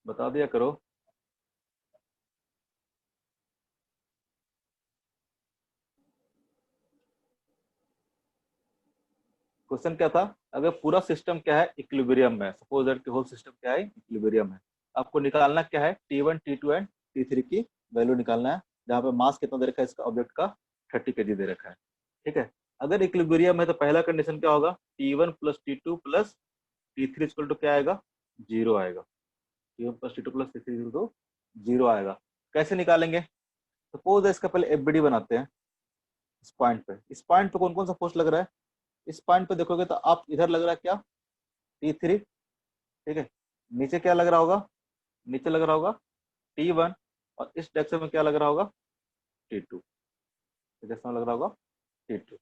बता दिया करो। क्वेश्चन क्या था? अगर पूरा सिस्टम क्या है, इक्विलिब्रियम में, सपोज दैट कि होल सिस्टम क्या है, इक्विलिब्रियम है। आपको निकालना क्या है, T1 T2 एंड T3 की वैल्यू निकालना है, जहाँ पे मास कितना दे रखा है इसका ऑब्जेक्ट का, 30 kg दे रखा है। ठीक है। अगर इक्विलिब्रियम है तो पहला कंडीशन क्या होगा, T1 plus T2 plus T3 equal to क्या आएगा, जीरो आएगा। T1 plus T2 plus T3 equal to zero आएगा। कैसे निकालेंगे? सपोज इसका पहले एफबीडी बनाते हैं। इस पॉइंट पे कौन कौन सा फोर्स लग रहा है? इस पॉइंट पे देखोगे तो आप इधर लग रहा है क्या, T3। ठीक है। नीचे क्या लग रहा होगा, नीचे लग रहा होगा T1। और इस डायरेक्शन में क्या लग रहा होगा, T2। इस डायरेक्शन में लग रहा होगा T2।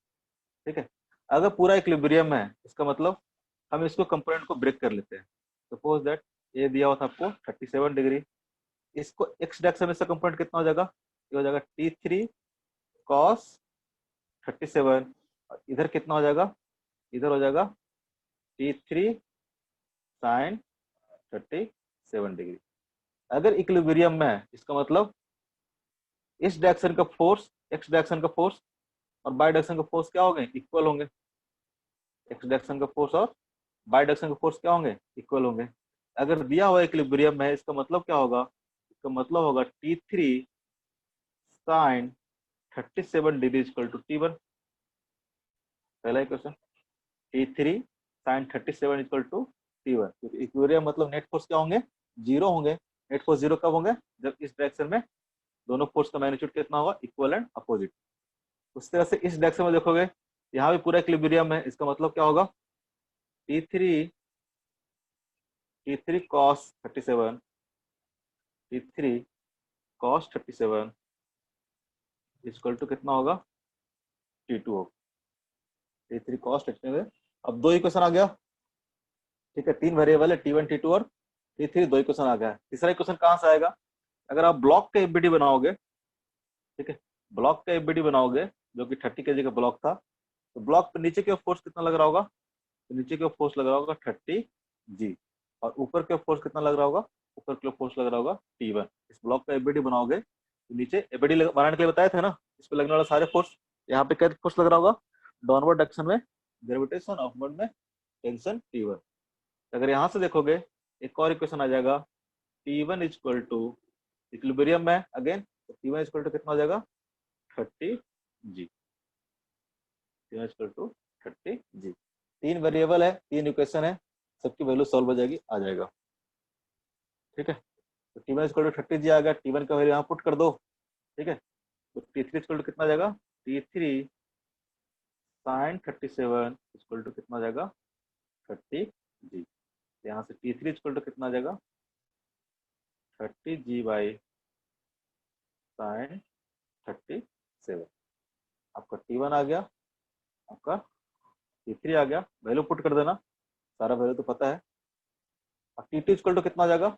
ठीक है। अगर पूरा इक्विलिब्रियम है, इसका मतलब हम इसको कंपोनेंट को ब्रेक कर लेते हैं। सपोज दैट ये दिया हुआ था आपको 37 डिग्री। इसको एक्स डायरेक्शन में इसका कंपोनेंट कितना हो जाएगा, ये हो जाएगा T3 कॉस 37। और इधर कितना हो जाएगा, इधर हो जाएगा T3 साइन 37 डिग्री। अगर इक्विलिब्रियम में है, इसका मतलब इस डायरेक्शन का फोर्स, एक्स डायरेक्शन का फोर्स और बाई डायरेक्शन का फोर्स क्या होंगे, इक्वल होंगे। एक्स डायरेक्शन का फोर्स और बाई डायरेक्शन का फोर्स क्या होंगे, इक्वल होंगे। अगर दिया हुआ इक्विलिब्रियम में, इसका मतलब क्या होगा, इसका मतलब होगा T3 sign 37 degree equal to T1। पहला question, T3 sign 37 equal to T1, क्योंकि इक्विलिब्रियम मतलब नेट फोर्स क्या होंगे, जीरो होंगे। नेट फोर्स जीरो कब होंगे, जब इस डायरेक्शन में दोनों फोर्स का मैग्नीट्यूड कितना होगा, इक्वल एंड अपोजिट। उस तरह से इस डायरेक्शन में देखोगे, यहाँ भी पूरा इक्विलिब्रियम है, इसका मतलब क्या होगा, T3 T3 cos 37, T3 cos 37 equal to कितना होगा, T2 होगा। T3 cos 37। अब दो इक्वेशन आ गया। ठीक है, तीन वेरिएबल है, T1 T2 और T3, दो इक्वेशन आ गया। तीसरा इक्वेशन कहाँ से आएगा, अगर आप ब्लॉक का एफबीडी बनाओगे। ठीक है, ब्लॉक का एफबीडी बनाओगे जो कि 30 kg का ब्लॉक था, तो ब्लॉक पे नीचे की ओर फोर्स कितना लग रहा होगा, तो नीचे की ओर फोर्स लग रहा होगा 30 G। और ऊपर के फोर्स कितना लग रहा होगा, ऊपर के फोर्स लग रहा होगा T1। इस ब्लॉक का एफबीडी बनाओगे तो नीचे एफबीडी बनाने के लिए बताए थे ना, इस पे लगने वाला सारे फोर्स, यहाँ पे क्या फोर्स लग रहा होगा, डाउनवर्ड डायरेक्शन में ग्रेविटेशन, अपवर्ड में टेंशन T1। अगर यहाँ से देखोगे, एक और इक्वेशन आ जाएगा, T1 इक्वल टू, इक्विलिब्रियम में अगेन, तो T1 इक्वल टू कितना हो जाएगा, 30G। T1 equal to 30G। तीन वेरिएबल है, तीन इक्वेशन है, सबकी वैल्यू सॉल्व हो जाएगी, आ जाएगा। ठीक है, तो T1 इक्वल टू 30G आ गया, T1 का वैल्यू यहाँ पुट कर दो। ठीक है, तो T3 इक्वल टू कितना आ जाएगा, T3 साइन 37 इक्वल टू कितना आ जाएगा, 30G। यहाँ से T3 इक्वल टू कितना आ जाएगा, 30G बाई साइन 37। आपका T1 आ गया, आपका T3 आ गया, वैल्यू पुट कर देना, सारा वैल्यू तो पता है। अब T2 इक्वल टू कितना आ जाएगा,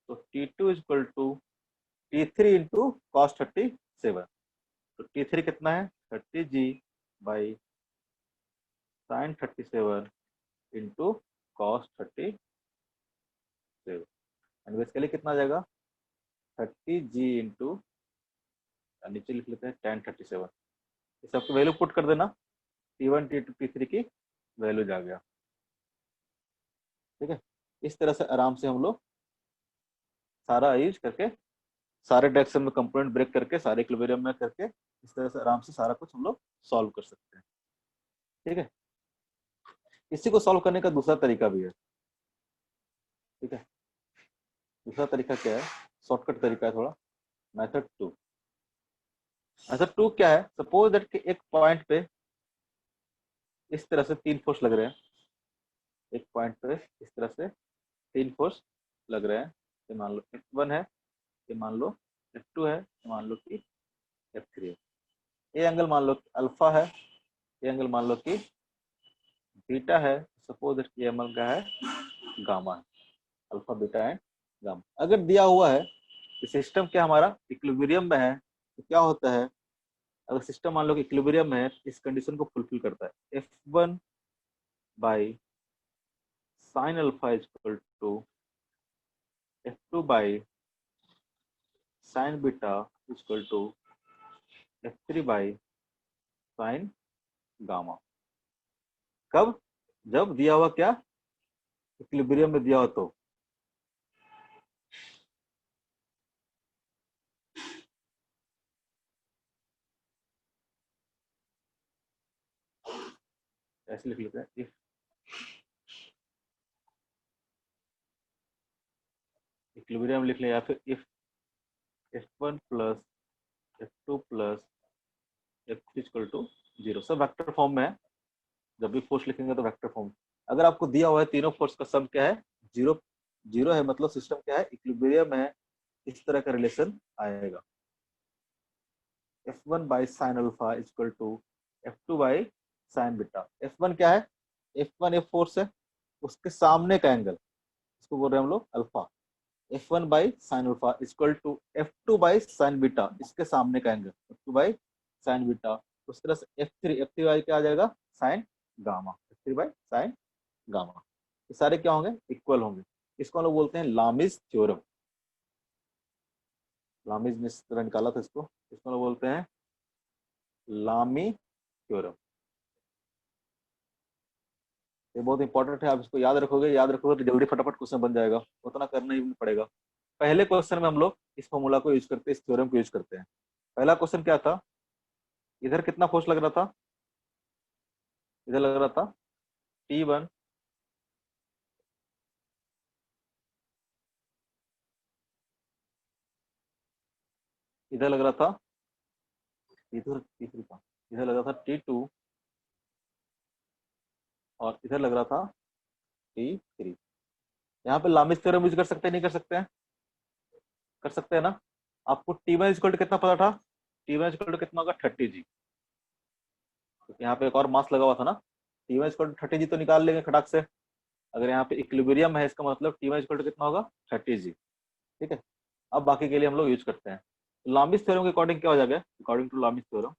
तो T2 equal to T3 into cos 37। तो T3 कितना है, 30G by sine 37 into cos 37। And basically कितना आ जाएगा, 30G इंटू, नीचे लिख लेते हैं tan 37। इस सबकी वैल्यू पुट कर देना, T1 T2 T3 की वैल्यू जा गया। ठीक है, इस तरह से आराम से हम लोग सारा यूज करके, सारे डायरेक्शन में कंपोनेंट ब्रेक करके, सारे इक्विलिब्रियम में करके, इस तरह से आराम से सारा कुछ हम लोग सॉल्व कर सकते हैं। ठीक है, इसी को सॉल्व करने का दूसरा तरीका भी है। ठीक है, दूसरा तरीका क्या है, शॉर्टकट तरीका है थोड़ा, मेथड 2। मेथड 2 क्या है, सपोज दैट कि एक पॉइंट पे इस तरह से तीन फोर्स लग रहे हैं, एक पॉइंट पे इस तरह से तीन फोर्स लग रहे हैं। ये मान लो F1 है, ये मान लो F2 है, ये मान लो कि F3 है। ये एंगल मान लो अल्फा है, ये एंगल मान लो कि बीटा है, सपोज दैट ये एंगल का है गामा है, अल्फा बीटा एंड गामा। अगर दिया हुआ है कि सिस्टम क्या हमारा इक्विलिब्रियम में है, तो क्या होता है, अगर सिस्टम मान लो कि इक्विलिब्रियम में है, इस कंडीशन को फुलफिल करता है, F1 by sine alpha equal to F2 by sine beta equal to F3 by sine gamma. कब? जब दिया हुआ क्या, इक्विलिब्रियम में दिया हो तो। ऐसे लिख लेते हैं, इफ इक्विलिब्रियम लिख लें, या फिर if F1 plus F2 plus F3 equal to 0। सब वेक्टर फॉर्म में है, जब भी फोर्स लिखेंगे तो वेक्टर फॉर्म। अगर आपको दिया हुआ है तीनों फोर्स का सम क्या है, जीरो, जीरो है, मतलब सिस्टम क्या है, इक्विलिब्रियम है, इस तरह का रिलेशन आएगा। F1 by sine alpha equal to F2 by sine beta. F1 क्या है, F1 एक फोर्स है, उसके सामने का एंगल, इसको बोल रहे हैं हम लोग alpha. F1 by sine alpha equal to F2 by sine beta, इसके सामने का angle F2 by sine beta. उस तरह से F3 बाई क्या आ जाएगा, sign gamma, F3 by sine gamma. ये सारे क्या होंगे, इक्वल होंगे। इसको हम लोग बोलते हैं लामिज थ्योरम। लामिज ने इस तरह निकाला था इसको हम लोग बोलते हैं लामी थ्योरम। ये बहुत इंपॉर्टेंट है, आप इसको याद रखोगे, याद रखोगे तो जल्दी फटाफट क्वेश्चन बन जाएगा, उतना करना ही नहीं पड़ेगा। पहले क्वेश्चन में हम लोग इस फॉर्मूला को यूज करते हैं, इस थ्योरम को यूज करते हैं। पहला क्वेश्चन क्या था, इधर कितना फोर्स लग रहा था, इधर लग रहा था T1, इधर लग रहा था इधर तीसरी का, इधर लग रहा था T2, और इधर लग रहा था T3। यहाँ पे लामिज थ्योरम यूज कर सकते हैं, नहीं कर सकते हैं, कर सकते हैं ना। आपको T1 इक्वल टू कितना पता था, T1 इक्वल टू कितना होगा, 30G। तो यहाँ पे एक और मास लगा हुआ था ना, T1 इक्वल टू 30G तो निकाल लेंगे खटाक से। अगर यहाँ पे इक्विलिब्रियम है, इसका मतलब T1 इक्वल टू कितना होगा, 30G। ठीक है, अब बाकी के लिए हम लोग यूज करते हैं। लामिज थ्योरम के अकॉर्डिंग क्या हो जाएगा, अकॉर्डिंग टू लामिज थ्योरम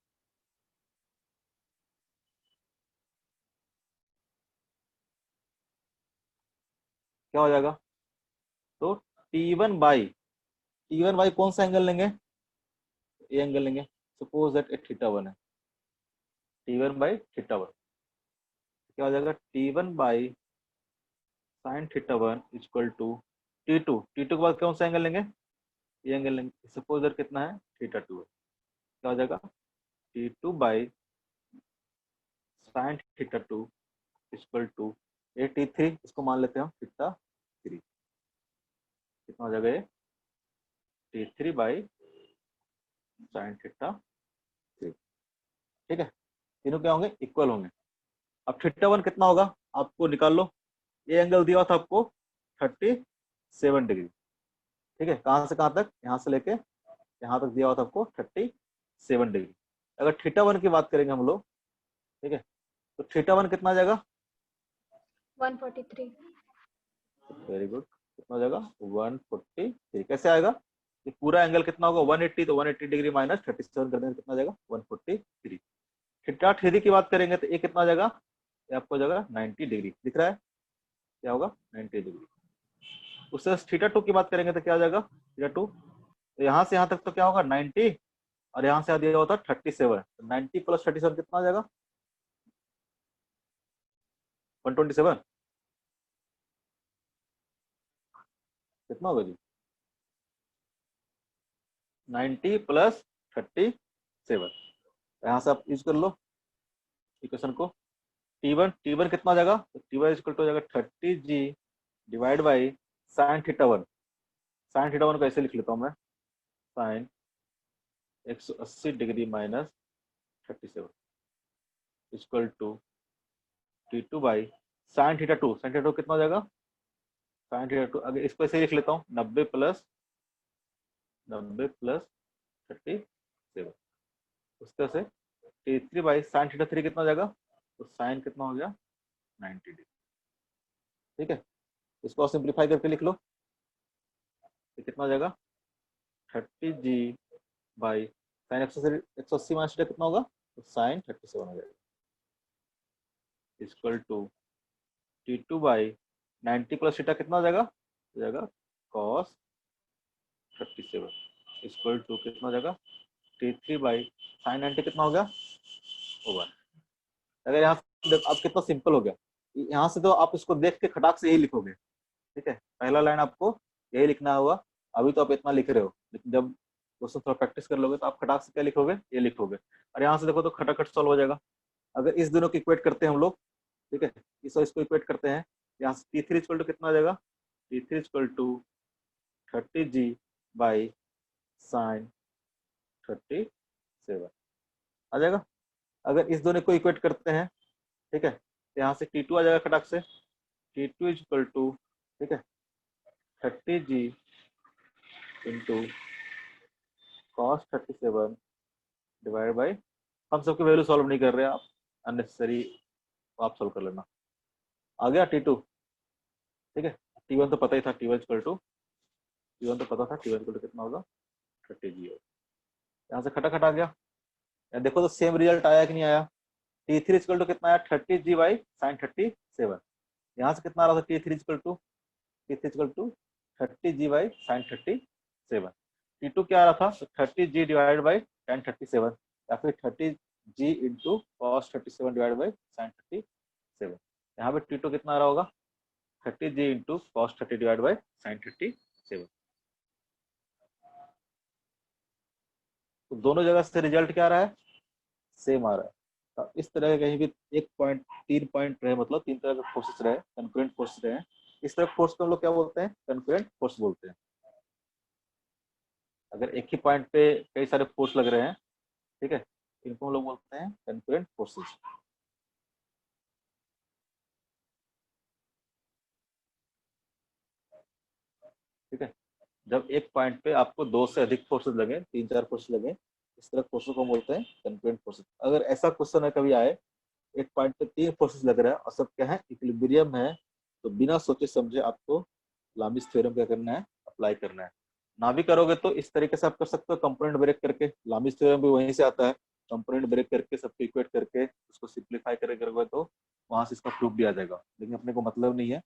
क्या हो जाएगा, तो T1 बाई कौन सा एंगल लेंगे, ये एंगल लेंगे। सपोज दैट ए थीटा 1 है, T1 बाई थीटा 1 क्या हो जाएगा, T1 by sine theta 1 equal to T2 के बाद कौन सा एंगल लेंगे, ये एंगल लेंगे। सपोज दैट कितना है, थीटा 2 है, क्या हो जाएगा, T2 by sine theta 2 equal to T3, इसको मान लेते हैं हम थीटा 3। कितना हो जाएगा ये, T3 बाई साइन थीटा 3। ठीक है, तीनों क्या होंगे, इक्वल होंगे। अब थीटा 1 कितना होगा, आपको निकाल लो। ये एंगल दिया हुआ था आपको 37 डिग्री। ठीक है, कहां से कहां तक, यहां से लेके यहाँ तक दिया हुआ था आपको 37 डिग्री। अगर थीटा 1 की बात करेंगे हम लोग, ठीक है, तो थीटा 1 कितना आ जाएगा, 143। वेरी गुड, कितना हो जाएगा, 143। कैसे आएगा, ये पूरा एंगल कितना होगा 180, तो 180 डिग्री माइनस 37 करने से कितना आ जाएगा, 143। थीटा 3 की बात करेंगे तो ये कितना आ जाएगा, ये आपको जाएगा 90 डिग्री, दिख रहा है, क्या होगा 90 डिग्री। उससे थीटा 2 की बात करेंगे तो क्या आ जाएगा, थीटा 2, तो यहाँ से यहाँ तक तो क्या होगा 90, और यहाँ से आ दिया होता 37, 90 प्लस 37 कितना आ जाएगा, 127। कितना होगा जी, 90 प्लस 37। यहाँ से आप यूज कर लो इक्वेशन को। T1 कितना आ जाएगा, तो T1 इक्वल टू हो जाएगा 30G divide by sine theta 1। Sine theta 1 को ऐसे लिख लेता हूँ मैं, sine 180 degree minus 37 equal to T2 by sine theta 2 कितना हो जाएगा, साइन थीटा 2 अगर इसको ऐसे लिख लेता हूँ, 90 प्लस 37। उस तरह से T3 बाई साइन थीटा 3 कितना हो जाएगा, तो साइन कितना हो गया 90 डिग्री। ठीक है, इसको सिंप्लीफाई करके लिख लो, तो कितना हो जाएगा 30G by sign 180 minus theta कितना होगा, तो साइन 37 हो जाएगा equal to T2 by 90 plus theta कितना हो जाएगा, हो जाएगा कॉस 37 इक्वल टू कितना हो जाएगा T3 बाई साइन 90 कितना हो गया ओवर। अगर यहाँ अब कितना सिंपल हो गया, यहाँ से तो आप इसको देख के खटाक से यही लिखोगे, ठीक है, पहला लाइन आपको यही लिखना होगा। अभी तो आप इतना लिख रहे हो, लेकिन जब दोस्तों थोड़ा प्रैक्टिस कर लोगे तो आप खटाक से क्या लिखोगे, ये लिखोगे। और यहाँ से देखो तो खटाखट सॉल्व हो जाएगा। अगर इस दोनों को इक्वेट करते हैं हम लोग, ठीक है, इसको इक्वेट करते हैं, यहाँ से T3 इक्वल टू कितना आ जाएगा, T3 equal to 30G by sine 37 आ जाएगा। अगर इस दोनों को इक्वेट करते हैं, ठीक है, तो यहाँ से T2 आ जाएगा खटाक से, T2 इक्वल टू, ठीक है, 30G into cos 37 divide by, हम सबकी वैल्यू सॉल्व नहीं कर रहे हैं, आप अननेसेसरी आप सॉल्व कर लेना। आ गया T2, ठीक है। T1 तो पता ही था, T1 इक्वल टू, T1 तो पता था, T1 इक्वल टू कितना होगा 30G होगा। यहाँ से खटाखट आ गया, या देखो तो सेम रिजल्ट आया कि नहीं आया। T3 इक्वल टू कितना आया 30G बाई साइन 37, यहाँ से कितना आ रहा था T3 equal to, T3 equal to 30G by sine 37। T2 क्या आ रहा था, 30G डिवाइड बाई tan 37, या फिर 30G into cos 37 divide by sine 37। यहाँ पे T2 कितना आ रहा होगा 30G into cos 30 divide by sine 37। तो दोनों जगह से रिजल्ट क्या आ रहा है, सेम आ रहा है। तो इस तरह के कहीं भी एक पॉइंट, 3 पॉइंट रहे, मतलब 3 तरह के फोर्सेस रहे, कंकरेंट फोर्स रहे, इस तरह फोर्स को हम लोग क्या बोलते हैं, कंकरेंट फोर्स बोलते हैं। अगर एक ही पॉइंट पे कई सारे फोर्स लग रहे हैं, ठीक है, इनको हम लोग बोलते हैं कंकरेंट फोर्सेस। ठीक है, जब एक पॉइंट पे आपको 2 से अधिक फोर्सेस लगे, 3-4 फोर्स लगे, इस तरह फोर्सेस को बोलते हैं कंकरेंट फोर्सेस। अगर ऐसा क्वेश्चन है कभी आए, एक पॉइंट पे 3 फोर्सेस लग रहा है और सब क्या है, इक्विलिब्रियम है, तो बिना सोचे समझे आपको लामिस थ्योरम क्या करना है, अप्लाई करना है। ना भी करोगे तो इस तरीके से आप कर सकते हो, कंपोनेंट ब्रेक करके, लामिस थ्योरम भी वहीं से आता है, कंपोनेंट ब्रेक करके सबको इक्वेट करके उसको सिंप्लीफाई करोगे तो वहां से इसका प्रूफ भी आ जाएगा। लेकिन अपने को मतलब नहीं है,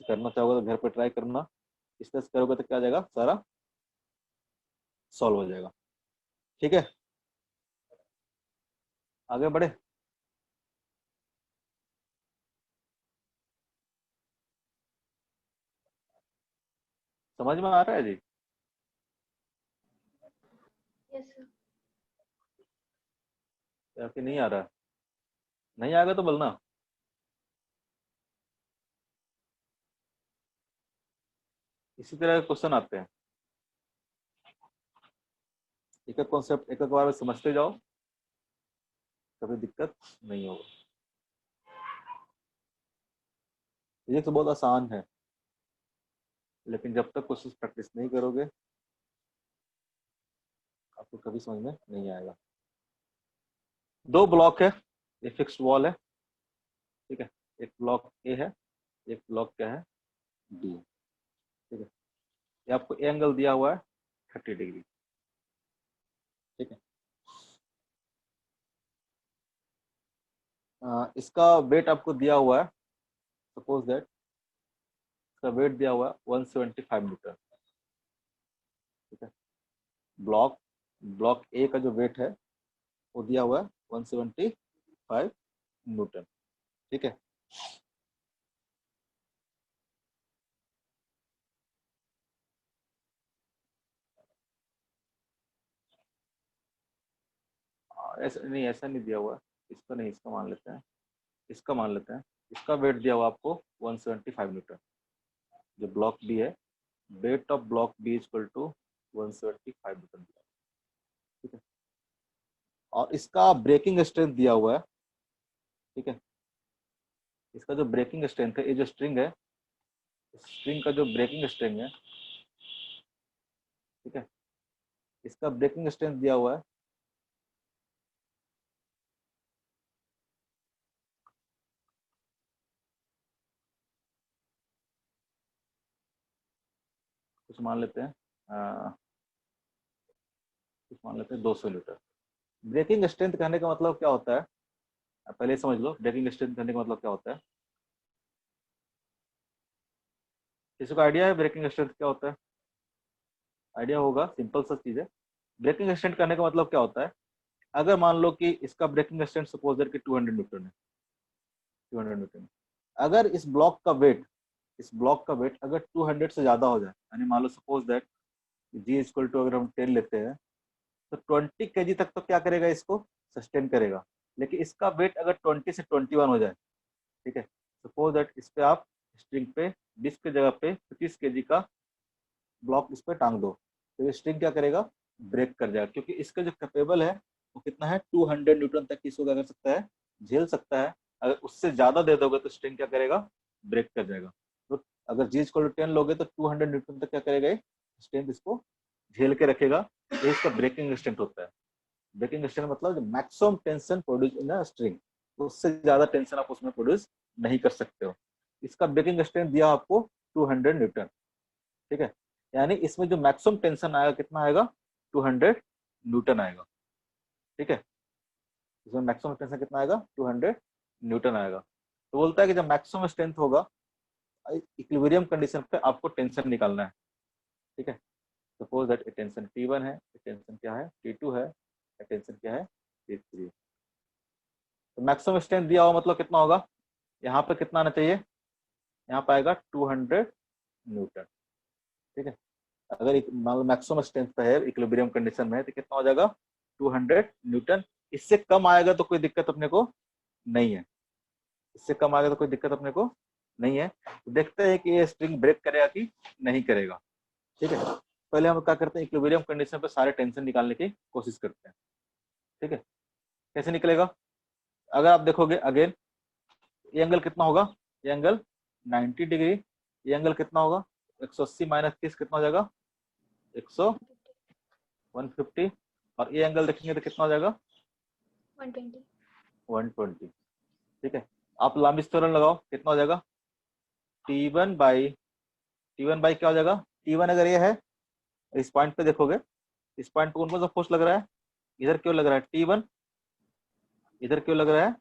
करना चाहोगे तो घर पे ट्राई करना, इस तरह से करोगे तो क्या आ जाएगा, सारा सॉल्व हो जाएगा। ठीक है, आगे बढ़े। समझ में आ रहा है जी, यस सर। या फिर नहीं आ रहा, नहीं आएगा तो बोलना। इसी तरह के क्वेश्चन आते हैं, एक एक कॉन्सेप्ट एक एक बार में समझते जाओ, कभी दिक्कत नहीं होगा। फिजिक्स बहुत आसान है, लेकिन जब तक कोशिश प्रैक्टिस नहीं करोगे आपको कभी समझ में नहीं आएगा। 2 ब्लॉक है, ये फिक्स्ड वॉल है, ठीक है, एक ब्लॉक ए है, एक ब्लॉक क्या है बी, ठीक है। ये आपको एंगल दिया हुआ है 30 डिग्री, ठीक है। इसका वेट आपको दिया हुआ है, सपोज दैट इसका वेट दिया हुआ है 175 न्यूटन, ठीक है। ब्लॉक ब्लॉक ए का जो वेट है वो दिया हुआ है 175 न्यूटन, ठीक है। ऐसा नहीं दिया हुआ है, इसका नहीं, इसका मान लेते हैं, इसका मान लेते हैं। इसका वेट दिया हुआ आपको 175 न्यूटन, जो ब्लॉक बी है, weight of block B equal to 175 newton, ठीक है। और इसका ब्रेकिंग स्ट्रेंथ दिया हुआ है, ठीक है। इसका जो ब्रेकिंग स्ट्रेंथ है, ये जो स्ट्रिंग है, स्ट्रिंग का जो ब्रेकिंग स्ट्रेंथ है, ठीक है, इसका ब्रेकिंग स्ट्रेंथ दिया हुआ है कुछ मान लेते हैं, कुछ मान लेते हैं 200 न्यूटन। ब्रेकिंग स्ट्रेंथ कहने का मतलब क्या होता है, पहले समझ लो ब्रेकिंग स्ट्रेंथ कहने का मतलब क्या होता है। किसी को आइडिया है ब्रेकिंग स्ट्रेंथ क्या होता है? आइडिया होगा, सिंपल सा चीज है। ब्रेकिंग एक्सटेंड करने का मतलब क्या होता है, अगर मान लो कि इसका ब्रेकिंग एक्सटेंड सपोज दैट कि 200 न्यूटन है, 200 न्यूटन, अगर इस ब्लॉक का वेट अगर 200 से ज्यादा हो जाए, यानी मान लो suppose that G equal to अगर हम 10 लेते हैं, तो 20 केजी तक तो क्या करेगा, इसको सस्टेन करेगा। लेकिन इसका वेट अगर 20 से 21 हो जाए, ठीक है, सपोज दैट इस पे आप स्ट्रिंग पे 20 की जगह पे 25 केजी का ब्लॉक इस पे टांग दो, तो ये स्ट्रिंग क्या करेगा, ब्रेक कर जाएगा, क्योंकि इसका जो कैपेबल है वो कितना है, 200 न्यूटन तक इसको क्या कर सकता है, झेल सकता है। अगर उससे ज्यादा दे दोगे तो स्ट्रिंग क्या करेगा, ब्रेक कर जाएगा। तो अगर जी इक्वल टू 10 लोगे तो 200 न्यूटन तक क्या करेगा, स्ट्रेंथ इसको झेल के रखेगा। ये इसका ब्रेकिंग स्ट्रेंथ होता है। ब्रेकिंग स्ट्रेंथ मतलब जो maximum tension produce in a string, उससे ज्यादा टेंशन आप उसमें प्रोड्यूस नहीं कर सकते हो। इसका ब्रेकिंग स्ट्रेंथ दिया आपको 200 न्यूटन, ठीक है, यानी इसमें जो मैक्सिमम टेंशन आएगा कितना आएगा, 200 न्यूटन आएगा, ठीक है। इसमें मैक्सिमम टेंशन कितना आएगा, 200 न्यूटन आएगा। तो बोलता है कि जब मैक्सिमम स्ट्रेंथ होगा, इक्विलिब्रियम कंडीशन पे आपको टेंशन निकालना है, ठीक है। सपोज दैट टेंशन T1 है, टेंशन क्या है, T2 है, टेंशन क्या है, T3। तो मैक्सिमम स्ट्रेंथ दिया हुआ मतलब कितना होगा, यहाँ पे कितना आना चाहिए, यहाँ पे आएगा 200 न्यूटन, ठीक है। अगर मैक्सिमम स्ट्रेंथ पे है, इक्विलिब्रियम कंडीशन में है, तो कितना हो जाएगा, 200 न्यूटन। इससे कम आएगा तो कोई दिक्कत अपने को नहीं है, इससे कम आएगा तो कोई दिक्कत अपने को नहीं है। तो देखते हैं कि ये स्ट्रिंग ब्रेक करेगा कि नहीं करेगा, ठीक है। पहले हम क्या करते हैं, इक्विलिब्रियम कंडीशन पे सारे टेंशन निकालने की कोशिश करते हैं, ठीक है। कैसे निकलेगा, अगर आप देखोगे अगेन, ये एंगल कितना होगा, ये एंगल 90 डिग्री, ये एंगल कितना होगा, 180 माइनस 30 कितना हो जाएगा, 100 150, और ये एंगल देखेंगे तो कितना हो जाएगा, 120, ठीक है। आप लंबी त्वरण लगाओ, कितना हो जाएगा, T1 बाई क्या हो जाएगा, T1 अगर ये है, इस पॉइंट पे देखोगे, इस पॉइंट पे कौन सा फोर्स लग रहा है, इधर क्यों लग रहा है T1, इधर क्यों लग रहा है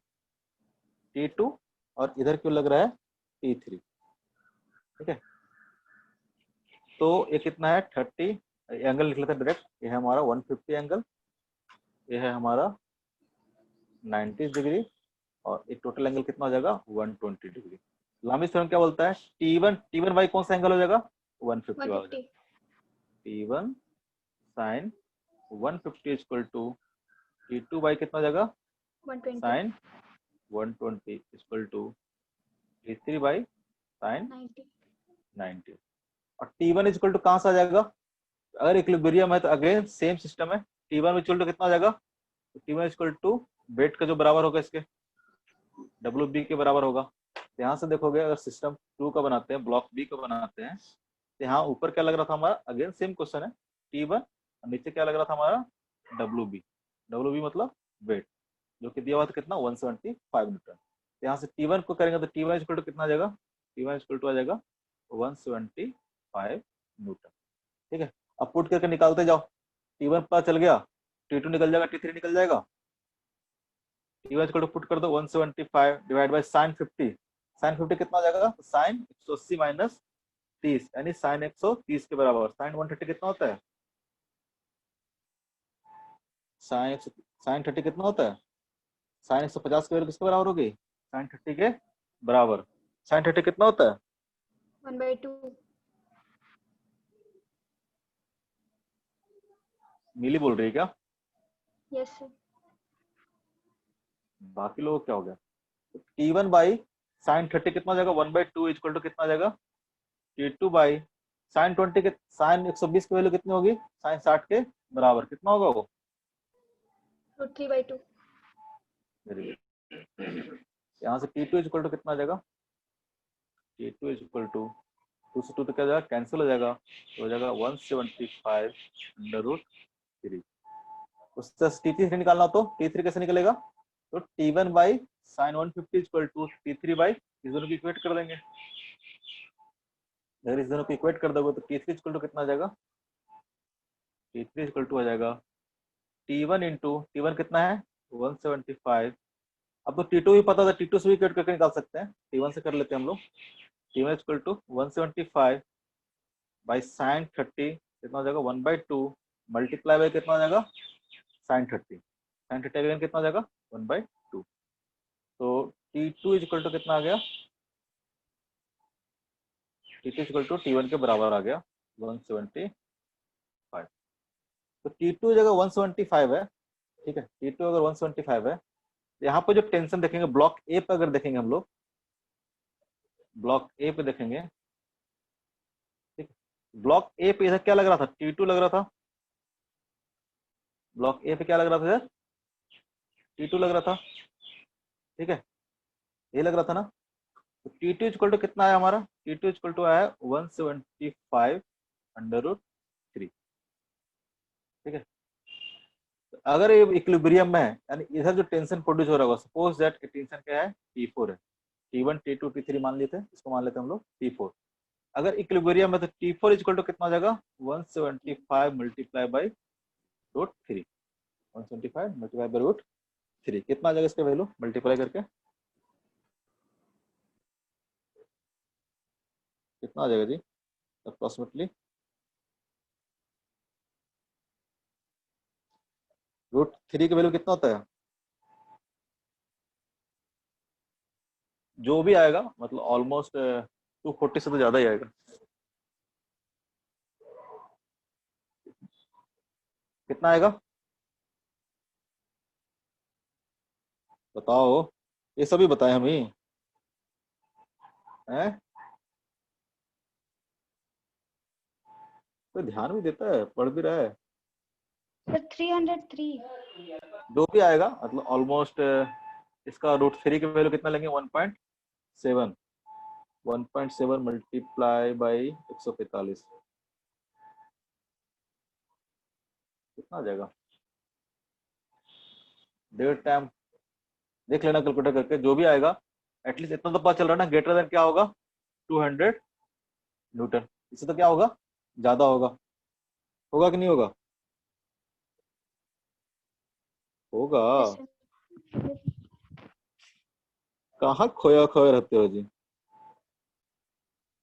T2, और इधर क्यों लग रहा है T3, ठीक है। तो ये कितना है 30, एंगल लिख लेते हैं डायरेक्ट, ये है हमारा 150 एंगल, ये है हमारा 90 डिग्री, और एक टोटल एंगल कितना हो जाएगा 120 डिग्री। लामी थ्योरम क्या बोलता है, T1 बाई कौन सा एंगल हो जाएगा, 150 हो जाएगा। T1 sign 150 equal to T2 by कितना हो जाएगा, sine 120 equal to T3 by sine 90। और T1 इक्वल टू कहाँ से आ जाएगा, अगर इक्विलिब्रियम है तो अगेन सेम सिस्टम है, T1 इक्वल टू कितना आ जाएगा, तो T1 इक्वल टू वेट का जो बराबर होगा इसके, WB के बराबर होगा। तो यहाँ से देखोगे अगर सिस्टम 2 का बनाते हैं, ब्लॉक बी का बनाते हैं, तो यहाँ ऊपर क्या लग रहा था हमारा, अगेन सेम क्वेश्चन है, T1, और नीचे क्या लग रहा था हमारा, WB मतलब वेट, जो कि दिया हुआ था कितना 175 न्यूटन। तो यहाँ से T1 को करेंगे तो T1 इक्वल टू कितना आ जाएगा, T1 इक्वल टू आ जाएगा 175 न्यूटन, ठीक है। अब पुट करके निकालते जाओ, T1 पता चल गया, T2 निकल जाएगा, T3 निकल जाएगा। T1 को पुट कर दो 175 डिवाइड बाय साइन 50, साइन 50 कितना हो जाएगा, साइन 180 माइनस 30, यानी साइन 130 के बराबर। साइन 130 कितना होता है, साइन 30 कितना होता है, साइन 150 की वैल्यू किसके बराबर होगी, साइन 30 के बराबर। साइन 30 कितना होता है, 1/2। नीली बोल रही है क्या, यस सर। बाकी लोग क्या हो गया, तो T1 बाई साइन 30 कितना हो जाएगा, 1/2 इक्वल टू कितना आ जाएगा, T2 बाई साइन 20 के, साइन 120 की वैल्यू कितनी होगी, साइन 60 के बराबर, कितना होगा वो, √3/2। यहाँ से T2 इक्वल टू कितना आ जाएगा, T2 इक्वल टू 2 से 2 तो क्या हो जाएगा, कैंसिल हो जाएगा, तो हो जाएगा 175√3। उससे T3 निकालना, तो T3 कैसे निकलेगा, तो T1 by sine 150 equal to T3 by, इस दोनों को इक्वेट कर देंगे। अगर इस दोनों को इक्वेट कर दोगे तो T3 इक्वल टू कितना आ जाएगा, T3 इक्वल टू आ जाएगा T1 इंटू T1 कितना है 175। अब तो T2 भी पता था, T2 से भी इक्वेट करके निकाल सकते हैं, T1 से कर लेते हैं हम लोग। T1 equal to 175 by sine 30 कितना हो जाएगा 1/2 मल्टीप्लाई बाई कितना हो जाएगा sin 30। sin 30 अगेन कितना हो जाएगा 1/2। तो T2 इज इक्वल टू कितना आ गया, T2 is equal to T1 के बराबर आ गया 175। तो T2 जगह 175 है, ठीक है। T2 अगर 175 है, यहाँ पे जो टेंशन देखेंगे ब्लॉक ए पे, अगर देखेंगे हम लोग ब्लॉक ए पे देखेंगे, ठीक है। ब्लॉक ए पे इधर क्या लग रहा था, T2 लग रहा था। ब्लॉक ए पे क्या लग रहा था इधर, T2 लग रहा था, ठीक है, ये लग रहा था ना। तो T2 इक्वल टू कितना आया हमारा, T2 इक्वल टू आया 175/3, ठीक है। तो अगर ये इक्विलिब्रियम में है, यानी इधर जो टेंशन प्रोड्यूस हो रहा होगा, सपोज दैट टेंशन क्या है T4 है, T1 T2 T3 मान लेते हैं, इसको मान लेते हैं हम लोग T4। अगर इक्विलिब्रियम है तो T4 इक्वल टू कितना हो जाएगा 175 multiply by root 3, 175 multiply by root 3 कितना आ जाएगा इसका वैल्यू मल्टीप्लाई करके, कितना आ जाएगा जी अप्रोक्सीमेटली रूट 3 की वैल्यू कितना होता है, जो भी आएगा मतलब ऑलमोस्ट 240 से तो ज्यादा ही आएगा। कितना आएगा बताओ, ये सभी बताए हम ही हैं, तो ध्यान भी देता है, पढ़ भी रहा है। सर 303। जो भी आएगा मतलब ऑलमोस्ट इसका रूट 3 की वैल्यू कितना लेंगे 1.7, 1.7 मल्टीप्लाई बाई 145 कितना आ जाएगा, डेढ़ टाइम देख लेना कैलकुलेटर करके, जो भी आएगा एटलीस्ट इतना तो पता चल रहा है ना, ग्रेटर देन क्या होगा 200 न्यूटन, इससे तो क्या होगा ज्यादा होगा, होगा कि नहीं होगा, होगा। Yes sir. कहाँ खोया खोया रहते हो जी,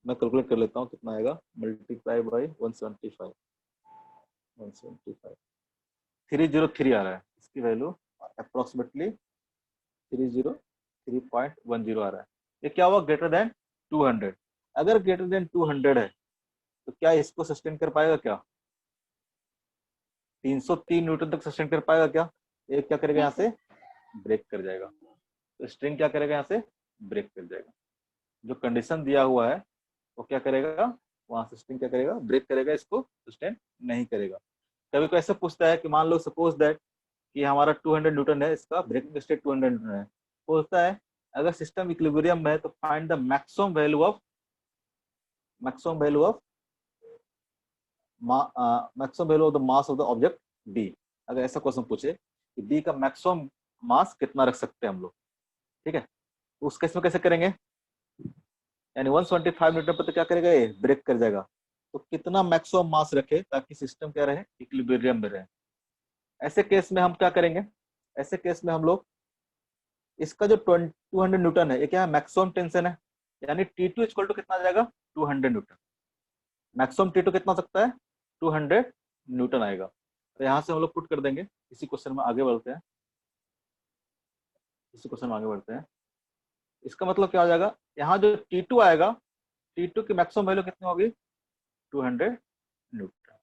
मैं कैलकुलेट कर लेता हूँ कितना आएगा मल्टीप्लाई बाई 175, 175 303 आ रहा है, इसकी वैल्यू अप्रोक्सीमेटली 303.10 आ रहा है। ये क्या हुआ ग्रेटर देन 200, अगर ग्रेटर देन 200 है तो क्या इसको सस्टेन कर पाएगा क्या, 303 न्यूटन तक सस्टेन कर पाएगा क्या, ये क्या करेगा यहाँ नहीं से सर। ब्रेक कर जाएगा, तो स्ट्रिंग क्या करेगा यहाँ से ब्रेक कर जाएगा, जो कंडीशन दिया हुआ है वो क्या करेगा, वहां से स्ट्रिंग क्या करेगा ब्रेक करेगा, इसको सस्टेन नहीं करेगा। कभी कोई ऐसा पूछता है कि मान लो सपोज दैट कि हमारा 200 न्यूटन है, इसका ब्रेकिंग स्टेट 200 न्यूटन है, पूछता है अगर सिस्टम इक्विलिब्रियम में है तो find the maximum value of maximum value of the mass of the object D. अगर ऐसा क्वेश्चन पूछे कि डी का मैक्सिमम मास कितना रख सकते हैं हम लोग, ठीक है, तो उस केस में कैसे करेंगे, यानी 125 न्यूटन पर तो क्या करेगा ये ब्रेक कर जाएगा, तो कितना मैक्सिमम मास रखे ताकि सिस्टम क्या रहे इक्विलिब्रियम में रहे। ऐसे केस में हम क्या करेंगे, ऐसे केस में हम लोग इसका जो 200 न्यूटन है ये क्या है मैक्सिमम टेंशन है, यानी T2 इक्वल टू कितना आ जाएगा 200 न्यूटन, मैक्सिमम T2 कितना हो सकता है 200 न्यूटन आएगा। तो यहाँ से हम लोग पुट कर देंगे, इसी क्वेश्चन में आगे बढ़ते हैं, इसी क्वेश्चन में आगे बढ़ते हैं। इसका मतलब क्या हो जाएगा, यहाँ जो T2 आएगा, T2 की मैक्सिमम वैल्यू कितनी होगी 200 न्यूटन,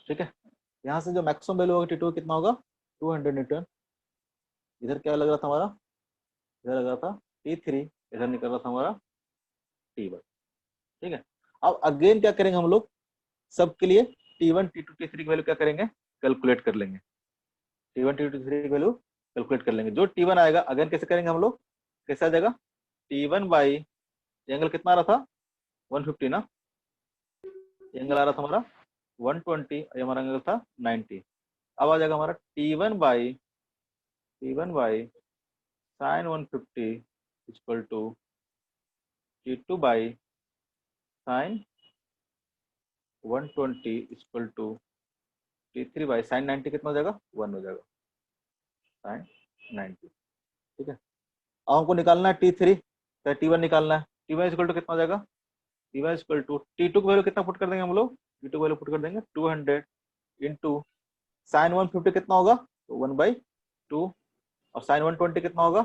ठीक है। यहाँ से जो मैक्सिमम वैल्यू होगा T2 कितना होगा 200 न्यूटन, इधर क्या लग रहा था हमारा, इधर लग रहा था T3, इधर निकल रहा था हमारा T1, ठीक है। अब अगेन क्या करेंगे हम लोग सबके लिए T1 T2 T3 की वैल्यू क्या करेंगे कैलकुलेट कर लेंगे, T1 T2 T3 की वैल्यू कैलकुलेट कर लेंगे, जो T1 आएगा अगेन कैसे करेंगे हम लोग, कैसे आ जाएगा T1 बाई एंगल कितना आ रहा था 150 ना, एंगल आ रहा था हमारा 120, ये हमारा एंगल था 90, अब आ जाएगा हमारा T1 by sine 150 equal to T2 by sine 120 equal to T3 by sine 90 कितना हो जाएगा 1 हो जाएगा, साइन 90। ठीक है, अब हमको निकालना है T3, तो T1 निकालना है। T1 इक्वल टू कितना हो जाएगा, T1 इक्वल टू T2 की वैल्यू कितना पुट कर देंगे हम लोग, T2 की वैल्यू पुट कर देंगे 200 इंटू साइन 150 कितना होगा, तो 1/2, और साइन 120 कितना होगा,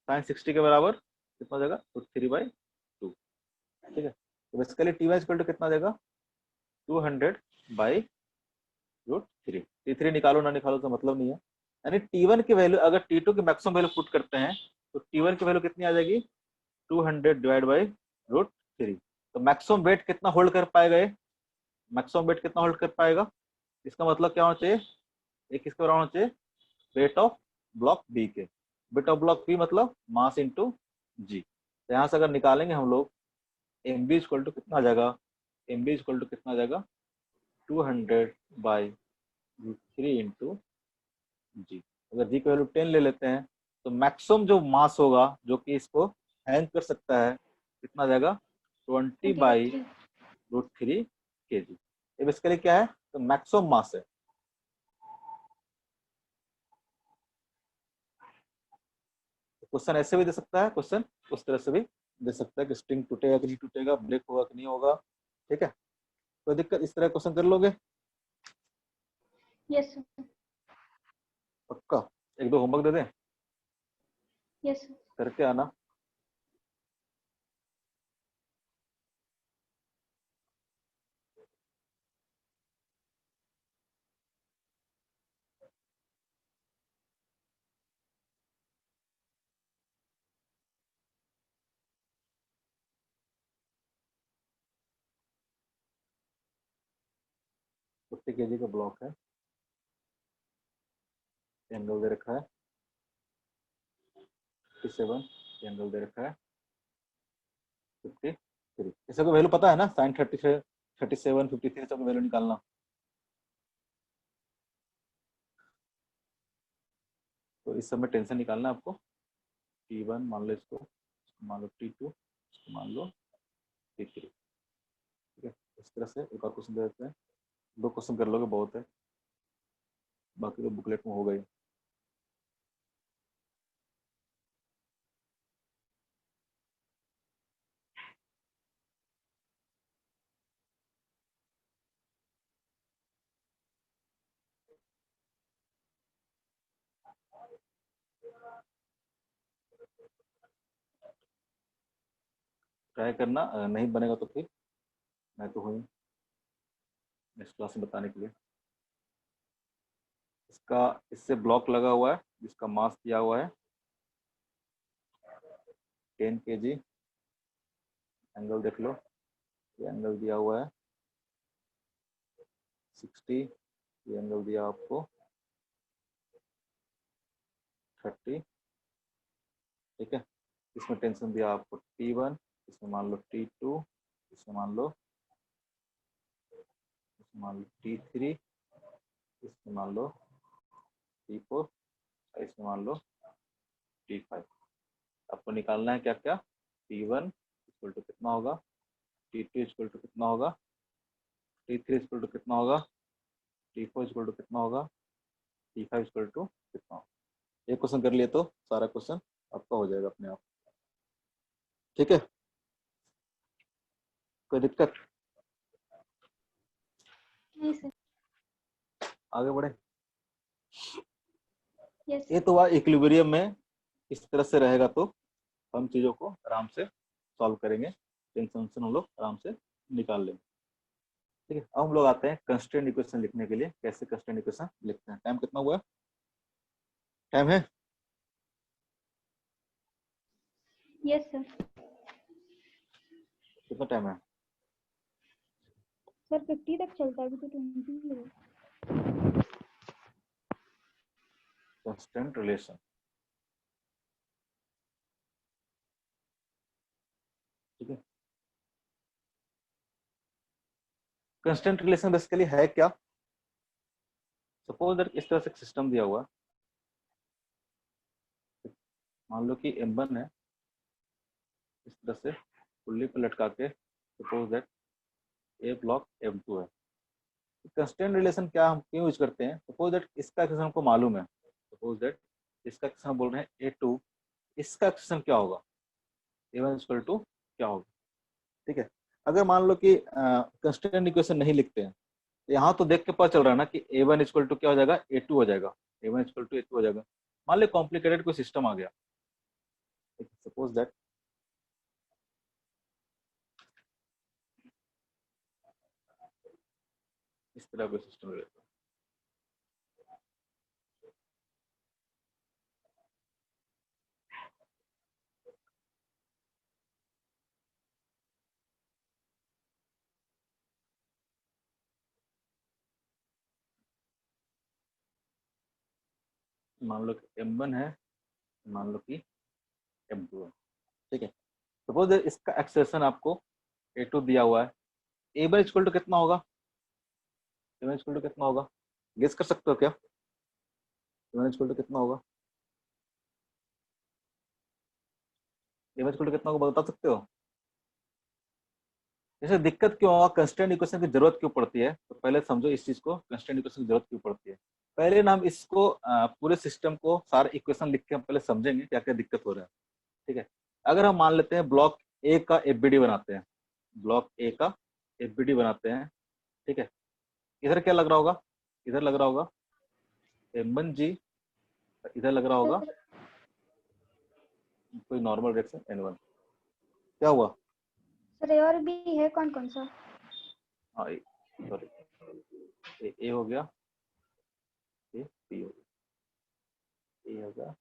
साइन 60 के बराबर कितना हो जाएगा, तो 3/2। ठीक है, तो बेसिकली T1 इक्वल टू कितना देगा, 200/√3। T3 निकालो ना निकालो तो मतलब नहीं है, यानी T1 की वैल्यू अगर T2 की मैक्सिमम वैल्यू पुट करते हैं तो T1 की वैल्यू कितनी आ जाएगी, 200/√3। तो मैक्सिमम वेट कितना होल्ड कर पाएगा ये, मैक्सिमम वेट कितना होल्ड कर पाएगा, इसका मतलब क्या होना चाहिए, एक किसके बराबर होना चाहिए, वेट ऑफ ब्लॉक बी के। वेट ऑफ ब्लॉक बी मतलब मास इंटू जी। तो यहाँ से अगर निकालेंगे हम लोग एम बी इक्वल टू कितना आ जाएगा, एम बी इक्वल टू कितना आ जाएगा, 200/3 इंटू जी। अगर जी की वैल्यू 10 ले लेते हैं तो मैक्सिमम जो मास होगा जो कि इसको हैंग कर सकता है कितना आ जाएगा, 20/√3 kg। ये बेसिकली क्या है, तो मैक्सिमम मास है। क्वेश्चन ऐसे भी दे सकता है, क्वेश्चन उस तरह से भी दे सकता है कि स्ट्रिंग टूटेगा कि नहीं टूटेगा, ब्रेक होगा कि नहीं होगा। ठीक है, कोई दिक्कत, इस तरह क्वेश्चन कर लोगे Yes, sir. पक्का। एक दो होमवर्क दे दें, Yes, sir. करके आना। फिफ्टी केजी का ब्लॉक है, एंगल दे रखा है 57, एंगल दे रखा है 53। इसे को वैल्यू पता है ना, साइन 37 53 सब वैल्यू निकालना। तो इस समय टेंशन निकालना है आपको। T1 मान लो, इसको मान लो T2, इसको मान लो T3। ठीक है, इस तरह से एक और क्वेश्चन दे देते हैं, दो क्वेश्चन कर लोगे बहुत है, बाकी तो बुकलेट में हो गई। ट्राई करना, नहीं बनेगा तो फिर मैं तो हूँ नेक्स्ट क्लास में बताने के लिए। इसका इससे ब्लॉक लगा हुआ है जिसका मास दिया हुआ है 10 kg। एंगल देख लो, ये एंगल दिया हुआ है 60, ये एंगल दिया आपको 30। ठीक है, इसमें टेंशन दिया आपको T1, इसमें मान लो T2, इसमें मान लो T3, इसमें मान लो T4, इसमें मान लो T5। आपको निकालना है क्या क्या, T1 इक्वल टू कितना होगा, T2 इक्वल टू कितना होगा, T3 इक्वल टू कितना होगा, T4 इक्वल टू कितना होगा, T5 इक्वल टू कितना होगा। एक क्वेश्चन कर लिए तो सारा क्वेश्चन आपका हो जाएगा अपने आप। ठीक है, कोई दिक्कत, नहीं सर। आगे बढ़े। Yes. ये तो इक्विलिब्रियम में इस तरह से रहेगा तो हम चीजों को आराम से सॉल्व करेंगे, टेंशन हम लोग आराम से निकाल लेंगे। ठीक है, अब हम लोग आते हैं कंस्ट्रेंट इक्वेशन लिखने के लिए, कैसे कंस्ट्रेंट इक्वेशन लिखते हैं। टाइम कितना हुआ, टाइम है, Yes, sir. कितना टाइम है, सर 50 तक चलता है, अभी तो 20 है। Constraint relation. ठीक है, कंस्ट्रेंट रिलेशन बेसिकली है क्या, सपोज दैट इस तरह से सिस्टम दिया हुआ, मान लो कि M1 है, इस तरह से पुल्ली पर लटका के, suppose that A block M2 है। कंस्ट्रेंट रिलेशन क्या हम क्यों यूज करते हैं, सपोज दैट इसका एक्शन हमको मालूम है, सपोज दैट इसका एक्सप्रेशन बोल रहे हैं A2, इसका एक्सप्रेशन क्या होगा, A1 इक्वल टू क्या होगा। ठीक है, अगर मान लो कि कंस्ट्रेंट इक्वेशन नहीं लिखते हैं, यहाँ तो देख के पता चल रहा है ना कि A1 इक्वल टू क्या हो जाएगा, A2 हो जाएगा, A1 इक्वल टू A2 हो जाएगा। मान लो कॉम्प्लिकेटेड कोई सिस्टम आ गया, सपोज दैट इस तरह का सिस्टम रहता है। मान लो कि M1 है, मान लो कि M2 है। ठीक है, सपोज इसका एक्सप्रेशन आपको A2 दिया हुआ है, A1 इक्वल टू कितना होगा, A1 इक्वल टू कितना होगा, गेस कर सकते हो क्या, A1 इक्वल टू कितना होगा, A1 इक्वल टू कितना होगा बता सकते हो। जैसे दिक्कत क्यों होगा, कंस्ट्रेंट इक्वेशन की जरूरत क्यों पड़ती है, तो पहले समझो इस चीज को, कंस्ट्रेंट इक्वेशन की जरूरत क्यों पड़ती है। पहले ना हम इसको पूरे सिस्टम को सारे इक्वेशन लिख के हम पहले समझेंगे क्या क्या दिक्कत हो रहा है। ठीक है, अगर हम मान लेते हैं ब्लॉक ए का एफबीडी बनाते हैं, ब्लॉक ए का एफबीडी बनाते हैं। ठीक है, इधर क्या लग रहा होगा, इधर लग रहा होगा M1G, इधर लग रहा होगा सर कोई नॉर्मल रिएक्शन N1। क्या हुआ, सर ए और बी है कौन कौन सा? हाँ सॉरी, ए हो गया, ए बी हो गया, ए हो गया,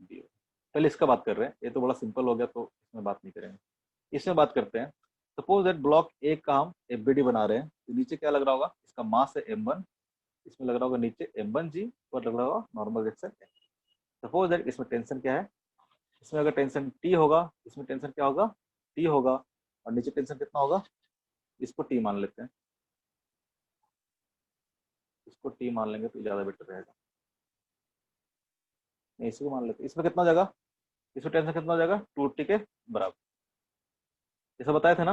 बी हो गया। पहले इसका बात कर रहे हैं, ये तो बड़ा सिंपल हो गया तो इसमें बात नहीं करेंगे, इसमें बात करते हैं। सपोज दैट ब्लॉक ए का हम एफबीडी बना रहे हैं, तो नीचे क्या लग रहा होगा, इसका मास है M1, इसमें लग रहा होगा नीचे M1G और लग रहा होगा नॉर्मल रिएक्शन। सपोज दैट इसमें टेंशन क्या है, इसमें अगर टेंशन T होगा, इसमें टेंशन क्या होगा, T होगा, और नीचे टेंशन कितना होगा, इसको T मान लेते हैं, इसको T मान लेंगे तो ज्यादा बेटर रहेगा। नहीं, इसी को मान लेते हैं, इसमें कितना हो जाएगा, इसमें टेंशन कितना हो जाएगा 2T के बराबर। जैसा बताया था ना,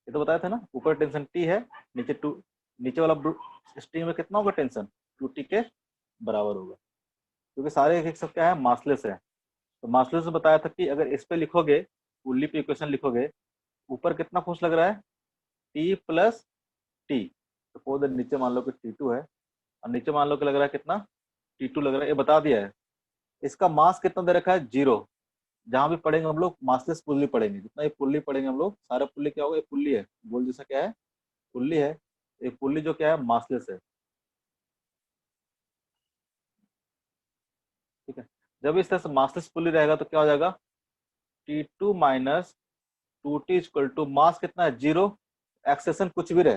ये तो बताया था ना, ऊपर टेंशन T है, नीचे टू, नीचे वाला स्ट्रिंग में कितना होगा टेंशन 2T के बराबर होगा, क्योंकि सारे एक सब क्या है, मासलेस है। तो मासलेस में बताया था कि अगर इस पे लिखोगे, पुल्ली पे इक्वेशन लिखोगे, ऊपर कितना फोर्स लग रहा है, T प्लस T, सपोज नीचे मान लो कि T2 है, और नीचे मान लो कि लग रहा है कितना, T2 लग रहा है, ये बता दिया है। इसका मास कितना दे रखा है, 0। जहां भी पढ़ेंगे हम लोग मासलेस पुल्ली पढ़ेंगे, जितना ये पुल्ली पढ़ेंगे हम लोग, सारा पुल्ली क्या होगा, ये पुल्ली है, गोल जैसा क्या है, पुल्ली है। एक पुल्ली जो क्या है, मासलेस है। ठीक है, जब इस तरह से मासलेस पुल्ली रहेगा तो क्या हो जाएगा, T2 minus 2T equal to mass कितना है, 0, एक्सेशन कुछ भी रहे,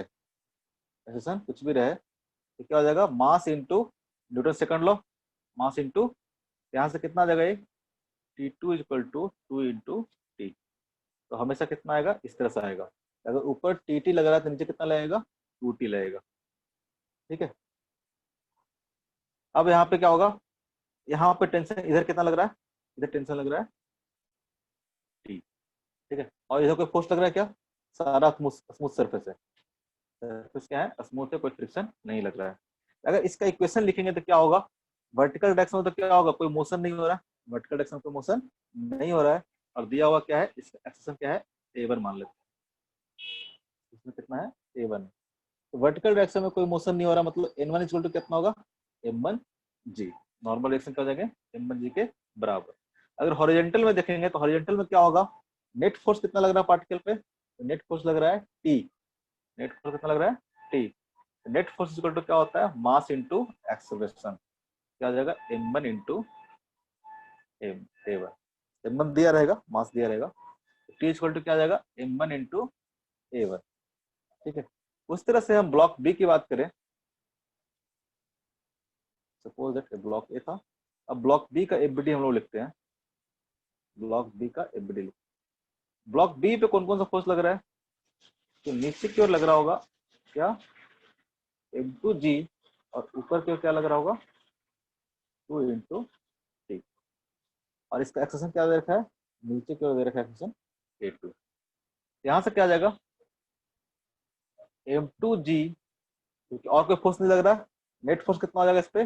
एक्सेशन कुछ भी रहे, तो क्या हो जाएगा, mass into Newton second law, mass into, यहाँ से कितना आ जाएगा ये, T2 equal to 2 into T. तो हमेशा कितना आएगा, इस तरह से आएगा। अगर ऊपर TT लग रहा है तो नीचे कितना लगेगा, 2T लगेगा। ठीक है, अब यहाँ पे क्या होगा, यहाँ पे टेंशन इधर कितना लग रहा है, इधर टेंशन लग रहा है T। ठीक है, और इधर कोई फोर्स लग रहा है क्या, सारा स्मूथ सरफेस है, सरफेस क्या है, स्मूथ है, कोई फ्रिक्शन नहीं लग रहा है। अगर इसका इक्वेशन लिखेंगे तो क्या होगा, वर्टिकल डायरेक्शन में तो क्या होगा, कोई मोशन नहीं हो रहा है, वर्टिकल डायरेक्शन में कोई मोशन नहीं हो रहा है, और दिया हुआ क्या है, इसका एक्सेशन क्या है, A1 मान लेते हैं, इसमें कितना है, A1। तो वर्टिकल डायरेक्शन में कोई मोशन नहीं हो रहा, मतलब N1 इक्वल टू कितना होगा, M1G, नॉर्मल डायरेक्शन क्या हो जाएगा, M1G के बराबर। अगर हॉरिजॉन्टल में देखेंगे तो हॉरिजॉन्टल में क्या होगा, नेट फोर्स कितना लग रहा है पार्टिकल पे, तो नेट फोर्स लग रहा है T, नेट फोर्स कितना लग रहा है T। Net force equal to क्या होता है, मास इंटू एक्सेलरेशन, क्या हो जाएगा, M1 इंटू A1, M1 दिया रहेगा, मास दिया रहेगा, T इक्वल टू क्या आ जाएगा, M1 इंटू A1। ठीक है, उस तरह से हम ब्लॉक बी की बात करें, सपोज दैट ब्लॉक ए था, अब ब्लॉक बी का एफबीडी हम लोग लिखते हैं, ब्लॉक बी का एफबीडी लिखते हैं। ब्लॉक बी पे कौन कौन सा फोर्स लग रहा है, तो नीचे की ओर लग रहा होगा क्या, M2G, और ऊपर की ओर क्या लग रहा होगा, 2 इंटू टी, और इसका एक्सेशन क्या दे रखा है, नीचे की ओर दे रखा है एक्सेशन A2। यहाँ से क्या आ जाएगा, M2G, क्योंकि और कोई फोर्स नहीं लग रहा, नेट फोर्स कितना आ जाएगा इस पे,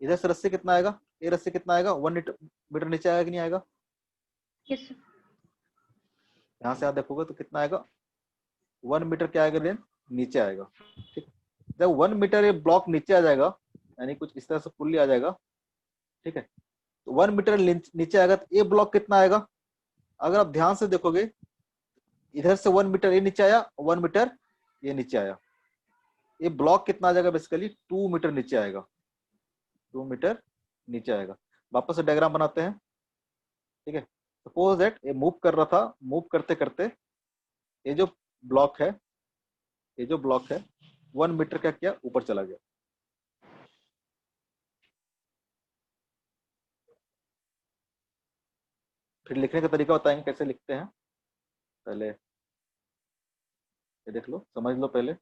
इधर से रस्सी कितना आएगा, ये रस्सी कितना आएगा, 1 मीटर नीचे आएगा कि नहीं आएगा? Yes sir. यहाँ से आप देखोगे तो कितना आएगा, 1 मीटर क्या आएगा रेंज, नीचे आएगा। ठीक, जब 1 मीटर ये ब्लॉक नीचे आ जाएगा, यानी कुछ इस तरह से पुल्ली आ जाएगा, ठीक है, तो 1 मीटर नीचे आएगा, तो ये ब्लॉक कितना आएगा, अगर आप ध्यान से देखोगे, इधर से 1 मीटर ये नीचे आया, 1 मीटर ये नीचे आया, ये ब्लॉक कितना आ जाएगा, बेसिकली 2 मीटर नीचे आएगा, 2 मीटर नीचे आएगा। वापस से डायग्राम बनाते हैं। ठीक है, सपोज दैट ये मूव कर रहा था, मूव करते करते ये जो ब्लॉक है, ये जो ब्लॉक है 1 मीटर क्या किया, ऊपर चला गया। फिर लिखने का तरीका बताएंगे कैसे लिखते हैं, पहले ये देख लो, समझ लो पहले।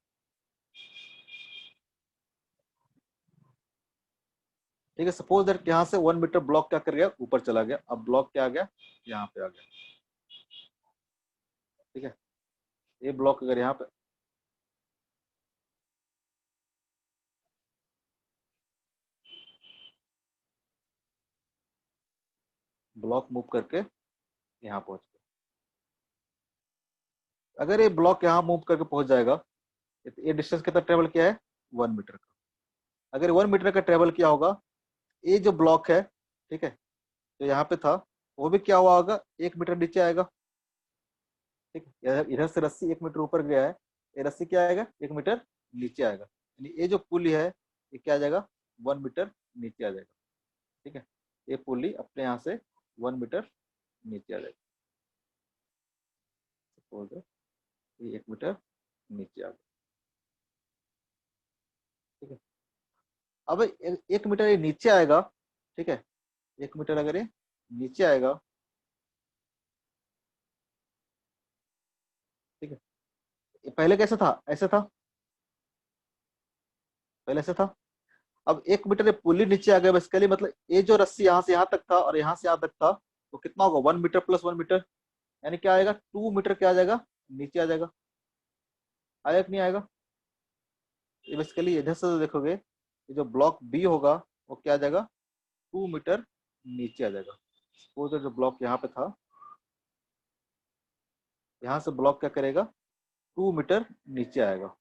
ठीक है, सपोज दैट यहाँ से 1 मीटर ब्लॉक क्या कर गया, ऊपर चला गया। अब ब्लॉक क्या आ गया, यहाँ पे आ गया। ठीक है, ये ब्लॉक अगर यहाँ पे, ब्लॉक मूव करके यहाँ पहुंच गया, अगर ये ब्लॉक यहाँ मूव करके पहुंच जाएगा, तो ये डिस्टेंस कितना ट्रेवल किया है, 1 मीटर का। अगर 1 मीटर का ट्रेवल किया होगा, ये जो ब्लॉक है, ठीक है, जो यहाँ पे था, वो भी क्या हुआ होगा, 1 मीटर नीचे आएगा। ठीक है, इधर से रस्सी 1 मीटर ऊपर गया है, ये रस्सी क्या आएगा, 1 मीटर नीचे आएगा, यानी ये जो पुली है ये क्या आ जाएगा, 1 मीटर नीचे आ जाएगा। ठीक है, ये पुली अपने यहाँ से 1 मीटर नीचे आ जाएगी, सपोज ये 1 मीटर नीचे आ गया। ठीक है, अब 1 मीटर ये नीचे आएगा। ठीक है, 1 मीटर अगर ये नीचे आएगा, ठीक है, ये पहले कैसे था, ऐसे था, पहले ऐसे था। अब 1 मीटर ये पुली नीचे आ गया, बेसिकली मतलब ये जो रस्सी यहाँ से यहाँ तक था और यहाँ से यहाँ तक था, तो कितना होगा, 1 मीटर प्लस 1 मीटर, यानी क्या आएगा, 2 मीटर क्या आ जाएगा, नीचे आ जाएगा। आएगा कि नहीं आएगा? ये बेसिकली इधर से देखोगे, ये जो ब्लॉक बी होगा वो क्या आ जाएगा, 2 मीटर नीचे आ जाएगा। सपोज जो ब्लॉक यहाँ पे था, यहाँ से ब्लॉक क्या करेगा, 2 मीटर नीचे आएगा।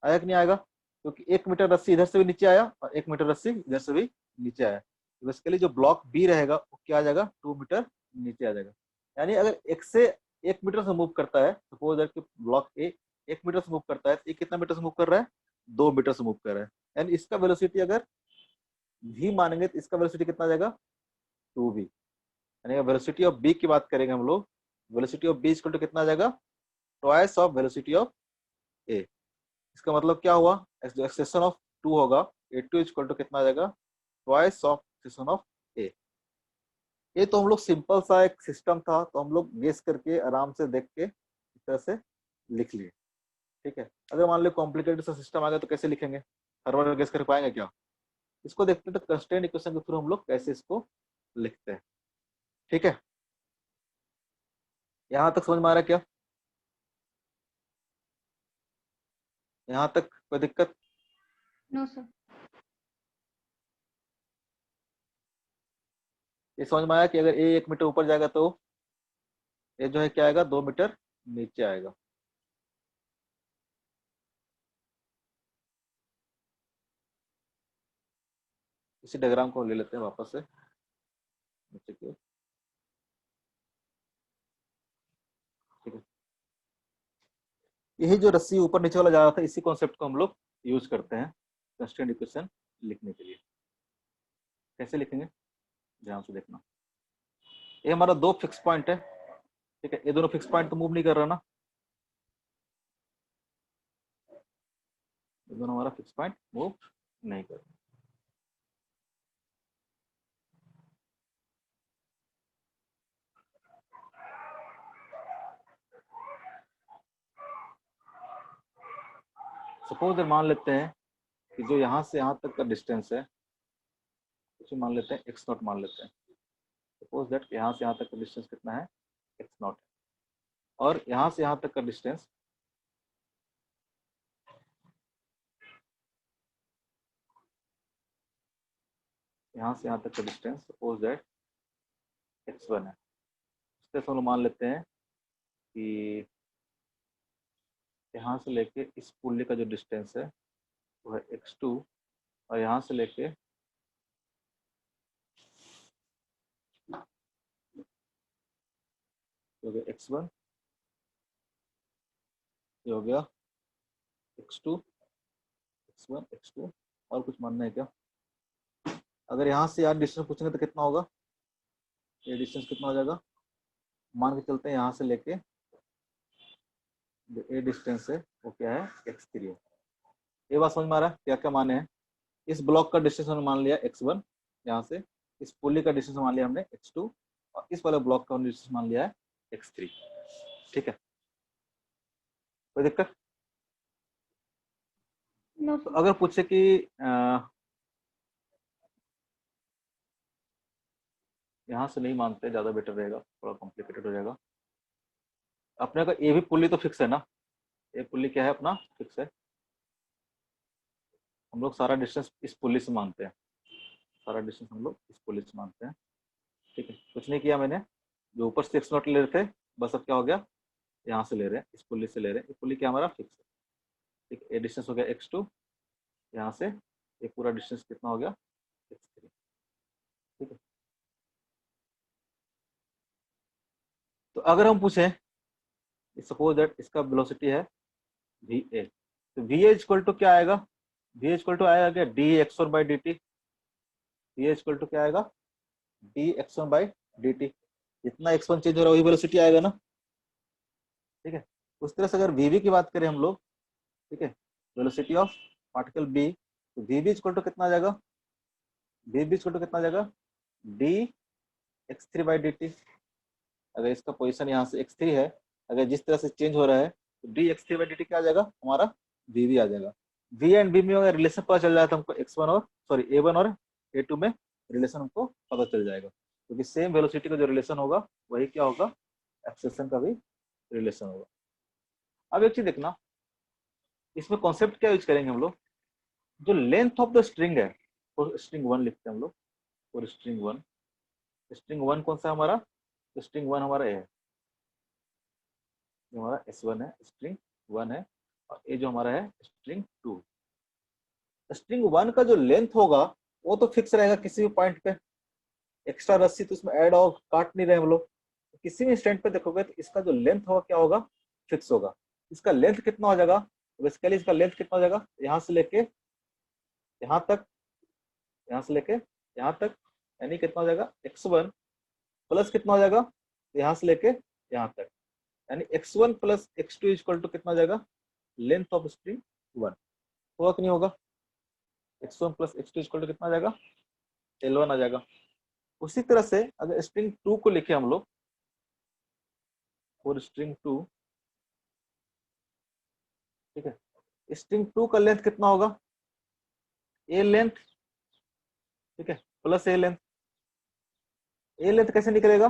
आया कि नहीं आएगा? क्योंकि 1 मीटर रस्सी इधर से भी नीचे आया और 1 मीटर रस्सी इधर से भी नीचे आया, तो बेसिकली जो ब्लॉक बी रहेगा वो क्या आ जाएगा, 2 मीटर नीचे आ जाएगा। यानी अगर एक से 1 मीटर से मूव करता है, सपोज दैट कि ब्लॉक ए 1 मीटर से मूव करता है, तो ये कितना मीटर से मूव कर रहा है, 2 मीटर से मूव कर रहा है। यानी इसका वेलोसिटी अगर v मानेंगे तो इसका वेलोसिटी कितना आ जाएगा, 2v। यानी वेलोसिटी ऑफ बी की बात करेंगे हम लोग, velocity of B equal to कितना आ जाएगा, twice of velocity of A. इसका मतलब क्या हुआ, जो एक्सेशन ऑफ 2 होगा, A2 इक्वल टू कितना आ जाएगा, ट्वाइस ऑफ एक्सेशन ऑफ ए। ये तो हम लोग सिंपल सा एक सिस्टम था, तो हम लोग गेस करके आराम से देख के इस तरह से लिख लिए। ठीक है, अगर मान लो कॉम्प्लिकेटेड सा सिस्टम आ गया तो कैसे लिखेंगे, हर बार गेस कर पाएंगे क्या? इसको देखते हैं तो कंस्ट्रेंट इक्वेशन के थ्रू हम लोग कैसे इसको लिखते हैं। ठीक है, यहाँ तक समझ में आ रहा है क्या? यहाँ तक कोई दिक्कत? No sir. ये समझ में आया कि अगर ए 1 मीटर ऊपर जाएगा तो ये जो है क्या आएगा, 2 मीटर नीचे आएगा। इसी डायग्राम को ले लेते हैं वापस से नीचे की ओर। ठीक है, यही जो रस्सी ऊपर नीचे वाला जा रहा था, इसी कॉन्सेप्ट को हम लोग यूज करते हैं कंस्ट्रेंट इक्वेशन लिखने के लिए। कैसे लिखेंगे, ध्यान से देखना। ये हमारा 2 फिक्स पॉइंट है। ठीक है, ये दोनों फिक्स पॉइंट तो मूव नहीं कर रहा ना, ये दोनों हमारा फिक्स पॉइंट मूव नहीं कर रहा। सपोज मान लेते हैं कि जो यहाँ से यहाँ तक का डिस्टेंस है, उसे मान लेते हैं x0 मान लेते हैं। सपोज दैट यहाँ से यहाँ तक का डिस्टेंस कितना है, x0 है, और यहाँ से यहाँ तक का डिस्टेंस यहाँ से यहाँ तक का डिस्टेंस सपोज दैट x1 है। इससे हम लोग मान लेते हैं कि यहाँ से लेके इस पुल्ली का जो डिस्टेंस है वो है x2, और यहाँ से लेके हो गया x1, ये हो गया x2, x1, x2, और कुछ मानना है क्या? अगर यहाँ से यार डिस्टेंस पूछेंगे तो कितना होगा? ये डिस्टेंस कितना हो जाएगा? मान के चलते हैं यहाँ से लेके जो ए डिस्टेंस है वो क्या है? x3 है। ये बात समझ में आ रहा है क्या क्या माने हैं? इस ब्लॉक का डिस्टेंस हमने मान लिया x1, यहाँ से इस पुली का डिस्टेंस मान लिया हमने x2, और इस वाले ब्लॉक का डिस्टेंस मान लिया है x3। ठीक है, कोई दिक्कत? नो तो सर। अगर पूछे कि यहाँ से नहीं मानते, ज्यादा बेटर रहेगा, थोड़ा कॉम्प्लिकेटेड हो जाएगा। अपने का ये भी पुली तो फिक्स है ना, ये पुली क्या है अपना? फिक्स है। हम लोग सारा डिस्टेंस इस पुली से मानते हैं, सारा डिस्टेंस हम लोग इस पुली से मानते हैं। ठीक है, कुछ नहीं किया मैंने, जो ऊपर से x0 ले रहे थे बस अब क्या हो गया, यहाँ से ले रहे हैं, इस पुली से ले रहे हैं। ये पुली क्या हमारा फिक्स है। ठीक है, ये डिस्टेंस हो गया x2, यहाँ से ये पूरा डिस्टेंस कितना हो गया? x3। ठीक है, तो अगर हम पूछें सपोज दैट इसका वेलोसिटी है va, तो va इक्वल टू क्या आएगा? va इक्वल टू आएगा क्या? dx1 by dt। va equal to क्या आएगा? dx1 by dt। जितना x1 चेंज हो रहा है वही वेलोसिटी आएगा ना। ठीक है, उस तरह से अगर vv की बात करें हम लोग, ठीक है, वेलोसिटी ऑफ पार्टिकल b, तो vb इक्वल टू कितना आ जाएगा? vb इक्वल टू कितना आ जाएगा? dx3 by dt। अगर इसका पोजीशन यहाँ से x3 है, अगर जिस तरह से चेंज हो रहा है तो dx3 बाई dt क्या आ जाएगा हमारा? vv आ जाएगा। v एंड b में अगर रिलेशन पता चल जाए तो हमको x1 और सॉरी a1 और a2 में रिलेशन हमको पता चल जाएगा, क्योंकि सेम वेलोसिटी का जो रिलेशन होगा वही क्या होगा? एक्सेलरेशन का भी रिलेशन होगा। अब एक चीज देखना, इसमें कॉन्सेप्ट क्या यूज करेंगे हम लोग? जो लेंथ ऑफ द स्ट्रिंग है, और स्ट्रिंग वन लिखते हैं हम लोग, और स्ट्रिंग वन कौन सा है हमारा? स्ट्रिंग वन हमारा है, जो हमारा S1 है, स्ट्रिंग वन है, और ये जो हमारा है स्ट्रिंग टू। स्ट्रिंग वन का जो लेंथ होगा वो तो फिक्स रहेगा किसी भी पॉइंट पे, एक्स्ट्रा रस्सी तो इसमें ऐड और काट नहीं रहे हम लोग। किसी भी इंस्टेंट पे देखोगे तो इसका जो लेंथ होगा क्या होगा? फिक्स होगा। इसका लेंथ कितना हो जाएगा? बेसिकली इसका लेंथ कितना हो जाएगा? यहाँ से लेके यहाँ तक, यहाँ से लेके यहाँ तक, यानी कितना हो जाएगा? x1 प्लस कितना हो जाएगा? यहाँ से लेके यहाँ तक, यानी x1 plus x2 equal to कितना हो जाएगा? Length of string one. होगा कि नहीं होगा? x1 plus x2 equal to कितना आ जाएगा? L1 आ जाएगा। उसी तरह से अगर स्ट्रिंग टू को लिखे हम लोग, और स्ट्रिंग टू, ठीक है, स्ट्रिंग टू का लेंथ कितना होगा? ए लेंथ, ठीक है, प्लस ए लेंथ। ए लेंथ कैसे निकलेगा?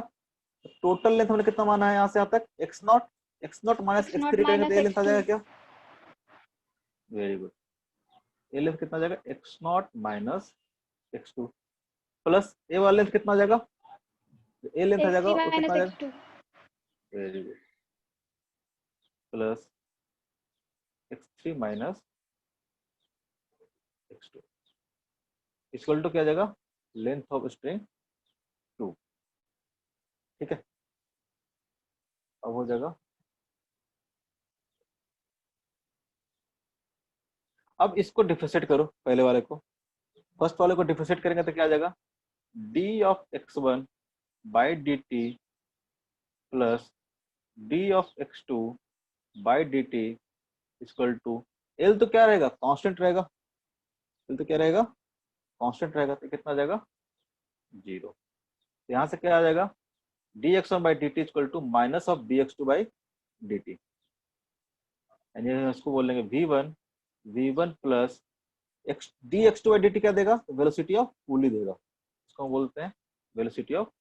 टोटल लेंथ हमने कितना माना है यहाँ से यहाँ तक? x0, x0 minus x not x3 करेंगे तो माइनस ए लेंथ आ एक्स टू। जाएगा क्या? Very good. ए लेंथ कितना आ जाएगा? x0 माइनस x2 प्लस ए वाला लेंथ कितना आ जाएगा? ए लेंथ आ एक्स जाएगा थ्री वो कितना माइनस आ एक्स जाएगा? Two. Very good, plus x3 minus x2 equal to क्या आ जाएगा? Length of string two. ठीक है, अब हो जाएगा। अब इसको डिफरेंशिएट करो, पहले वाले को, फर्स्ट वाले को डिफरेंशिएट करेंगे तो क्या आ जाएगा? d of x1 by D T plus d of x2 by D T equal to, L तो क्या रहेगा? कांस्टेंट रहेगा। एल तो क्या रहेगा? कांस्टेंट रहेगा, तो कितना आ जाएगा? जीरो। यहाँ से क्या आ जाएगा? dx1 by D T equal to minus of dx2 by D T, यानी इसको बोलेंगे v1 plus dx2 by D T क्या देगा? वेलोसिटी ऑफ पुली देगा, इसको हम बोलते हैं velocity of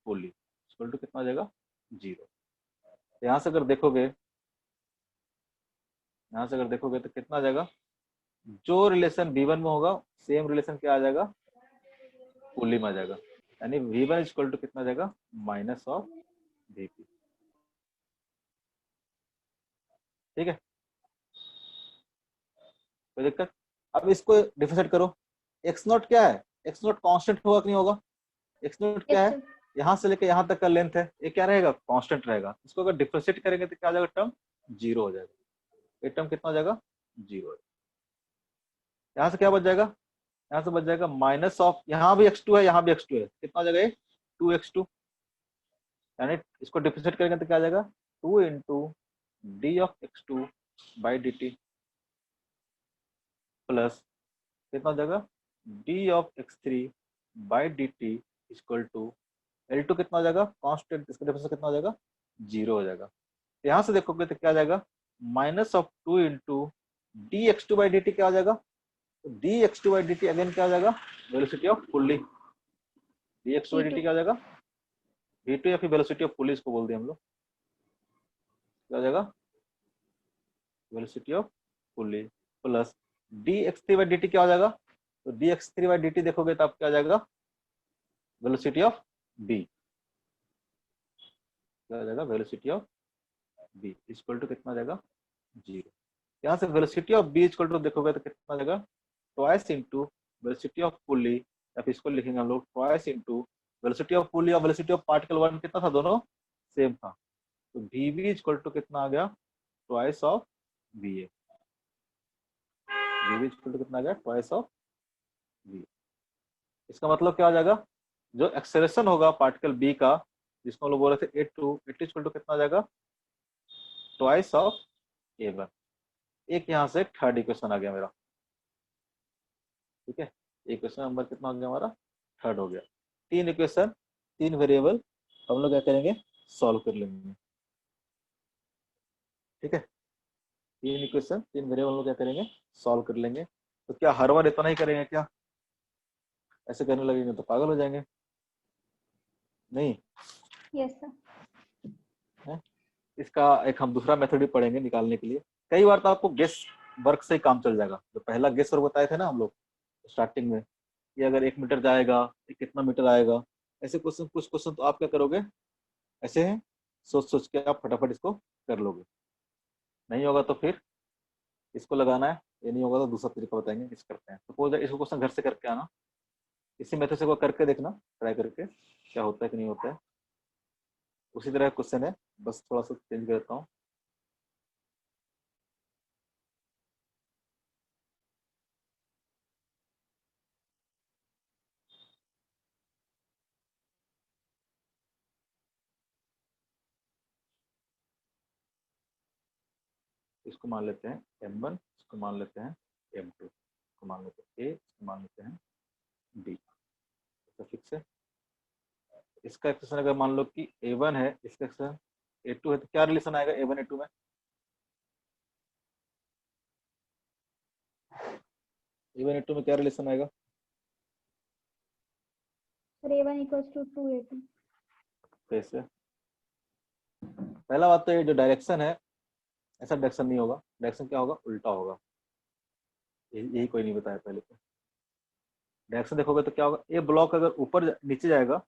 pulley, equal to कितना आ जाएगा? जीरो। यहाँ से अगर देखोगे, यहाँ से अगर देखोगे तो कितना आ जाएगा? जो रिलेशन v1 में होगा सेम रिलेशन क्या आ जाएगा? पुली में आ जाएगा, यानी V1 इक्वल टू कितना आ जाएगा, माइनस ऑफ Vp। ठीक है, कोई दिक्कत? अब इसको डिफरेंशिएट करो। एक्स नोट क्या है, एक्स नोट कांस्टेंट होगा कि नहीं होगा? एक्स नोट क्या यस है, सर। यहाँ से लेके यहाँ तक का लेंथ है, ये क्या रहेगा, कांस्टेंट रहेगा। इसको अगर डिफरेंशिएट करेंगे तो क्या आ जाएगा, टर्म जीरो हो जाएगा। ये टर्म कितना हो जाएगा, जीरो हो जाएगा। यहाँ से क्या बच जाएगा, यहाँ से बच जाएगा माइनस ऑफ, यहाँ भी x2 है, यहाँ भी x2 है, कितना हो जाएगा ये 2x2, यानी इसको डिफरेंशिएट करेंगे तो क्या आ जाएगा, 2 into D of x2 by D T plus कितना हो जाएगा, D of x3 by D T equal to L2 कितना हो जाएगा, कांस्टेंट, इसका डिफरेंस कितना हो जाएगा, जीरो हो जाएगा। तो यहाँ से देखोगे तो क्या आ जाएगा, minus of 2 into D x two by D T क्या हो जाएगा, तो D x two by D T again क्या हो जाएगा, velocity of pulley, D x two by D T T2। क्या हो जाएगा, v2 या फिर वेलोसिटी ऑफ पुल्ली इसको बोल दिए हम लोग, क्या हो जाएगा, velocity of pulley plus D x three by D T क्या हो जाएगा, तो D x three by D T देखोगे तो आप क्या हो जाएगा, वेलोसिटी ऑफ बी, क्या हो जाएगा, velocity of B equal to कितना हो जाएगा, जीरो। यहाँ से velocity of B equal to देखोगे तो कितना हो जाएगा, twice into velocity of pulley, या फिर इसको लिखेंगे हम लोग twice into velocity of pulley और वेलोसिटी ऑफ पार्टिकल वन कितना था, दोनों सेम था, तो वी वी इक्वल टू कितना आ गया, twice of V A, V V equal to कितना आ गया, ट्वाइस ऑफ वी। इसका मतलब क्या हो जाएगा, जो एक्सेलरेशन होगा पार्टिकल बी का, जिसको हम लोग बोल रहे थे A2, इट इक्वल टू कितना आ जाएगा, ट्वाइस ऑफ A1। एक यहाँ से थर्ड इक्वेशन आ गया मेरा, ठीक है, इक्वेशन नंबर कितना हो गया हमारा, थर्ड हो गया। तीन इक्वेशन, तीन वेरिएबल हम लोग क्या करेंगे, सॉल्व कर लेंगे। ठीक है, तीन इक्वेशन तीन वेरिएबल हम लोग क्या करेंगे, सॉल्व कर लेंगे। तो क्या हर बार इतना ही करेंगे क्या, ऐसे करने लगेंगे तो पागल हो जाएंगे, नहीं यस सर। है? इसका एक हम दूसरा मेथड भी पढ़ेंगे निकालने के लिए। कई बार तो आपको गेस वर्क से ही काम चल जाएगा, जो पहला गेस वर्क बताए थे ना हम लोग स्टार्टिंग में, कि अगर 1 मीटर जाएगा तो कितना मीटर आएगा, ऐसे क्वेश्चन, कुछ क्वेश्चन तो आप क्या करोगे, ऐसे है सोच सोच के आप फटाफट इसको कर लोगे। नहीं होगा तो फिर इसको लगाना है, ये नहीं होगा तो दूसरा तरीका बताएंगे, इस करते हैं। सपोज इसको क्वेश्चन घर से करके आना, इसी मेथड से करके देखना, ट्राई करके क्या होता है कि नहीं होता है। उसी तरह क्वेश्चन है, बस थोड़ा सा चेंज कर देता हूँ। इसको मान लेते हैं M1, इसको मान लेते हैं M2, इसको मान लेते हैं A, इसको मान लेते हैं B, तो फिक्स है। इसका एक्सप्रेशन अगर मान लो कि A1 है, इसका एक्सप्रेशन A2 है, तो क्या रिलेशन आएगा A1 A2 में, A1 A2 में क्या रिलेशन आएगा, sir A1 equals to 2A2। कैसे, पहला बात तो ये जो डायरेक्शन है, ऐसा डायरेक्शन नहीं होगा, डायरेक्शन क्या होगा, उल्टा होगा, यही कोई नहीं बताया पहले तो। डायरेक्शन देखोगे तो क्या होगा, ए ब्लॉक अगर ऊपर नीचे जाएगा,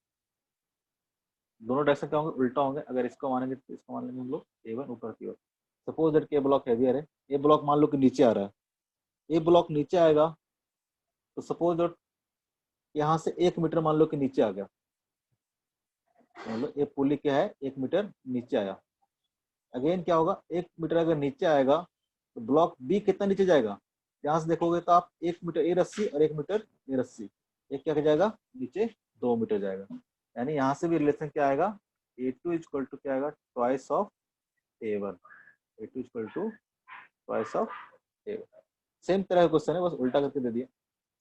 दोनों डायरेक्शन क्या होंगे, उल्टा होंगे। अगर इसको मानेंगे तो इसको मान लेंगे हम लोग A1 ऊपर की ओर। सपोज दैट के ब्लॉक हैवियर है, ए ब्लॉक मान लो कि नीचे आ रहा है, ए ब्लॉक नीचे आएगा, तो सपोज दैट यहाँ से 1 मीटर मान लो कि नीचे आ गया, मतलब ये पुली क्या है, 1 मीटर नीचे आया। अगेन क्या होगा, 1 मीटर अगर नीचे आएगा तो ब्लॉक बी कितना नीचे जाएगा, यहाँ से देखोगे तो आप 1 मीटर ए रस्सी और 1 मीटर ए रस्सी, एक क्या जाएगा नीचे, 2 मीटर जाएगा। यानी यहाँ से भी रिलेशन क्या आएगा, A2 इक्वल टू क्या आएगा, twice of A1, A2 equal to twice of A1। Same तरह का क्वेश्चन है, बस उल्टा करके दे दिया।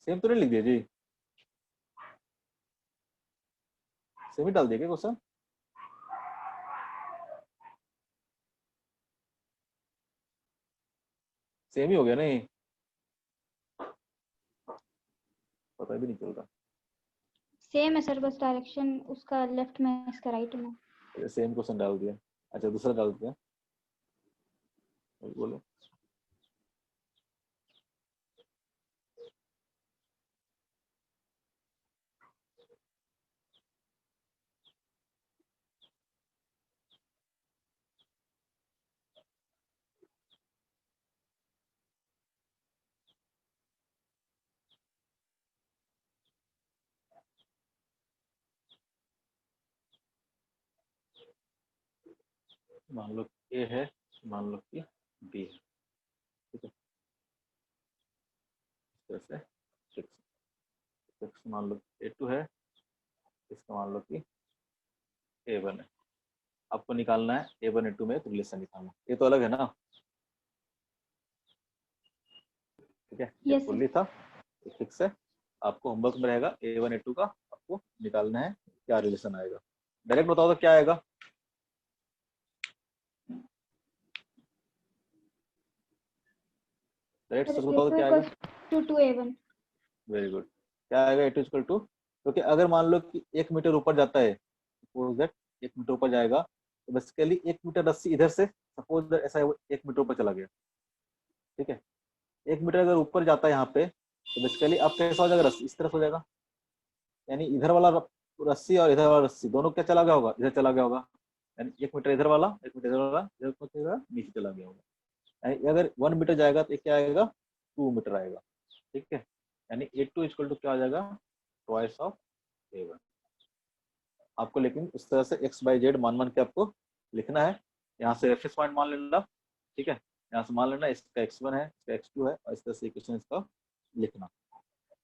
सेम तो नहीं लिख दिया जी, सेम ही डाल दिया क्या क्वेश्चन, सेम ही हो गया, नहीं पता भी नहीं चल रहा। सेम है सर, बस डायरेक्शन उसका लेफ्ट में, इसका राइट में। सेम क्वेश्चन डाल दिया, अच्छा दूसरा डाल दिया, बोलो। मान लो ए है, मान लो कि बी है, ठीक है। इस तरह से सिक्स मान लो A2 है, इसका मान लो कि A1 है। आपको निकालना है A1 A2 में रिलेशन निकालना, ये तो अलग है ना, ठीक है। ये यस सर। फुल्ली था, ये फिक्स है। आपको होमवर्क में रहेगा A1 A2 का आपको निकालना है, क्या रिलेशन आएगा। डायरेक्ट बताओ तो क्या आएगा। डायरेक्ट सर सच बताओ तो A2 क्या आएगा। Two 2A1। Very good. क्या आएगा A2 इक्वल टू, क्योंकि अगर मान लो कि 1 मीटर ऊपर जाता है, सपोज दैट 1 मीटर ऊपर जाएगा, तो बेसिकली 1 मीटर रस्सी इधर से, सपोज दैट ऐसा 1 मीटर ऊपर चला गया, ठीक है। 1 मीटर अगर ऊपर जाता है यहाँ पे, तो बेसिकली अब कैसा हो जाएगा, रस्सी इस तरफ हो जाएगा, यानी इधर वाला रस्सी और इधर वाला रस्सी दोनों क्या चला गया होगा, इधर चला गया होगा। यानी 1 मीटर इधर वाला, 1 मीटर इधर वाला, इधर पहुंचेगा नीचे चला गया होगा। यानी अगर 1 मीटर जाएगा तो क्या आएगा, 2 मीटर आएगा, ठीक है। यानी A2 इक्वल टू क्या आ जाएगा, ट्वाइस ऑफ A1। आपको लेकिन इस तरह से x/z मान के आपको लिखना है। यहाँ से रेफरेंस पॉइंट मान लेना, ठीक है। यहाँ से मान लेना इसका x1 है, इसका x2 है, और इस तरह से इक्वेशन इसका लिखना।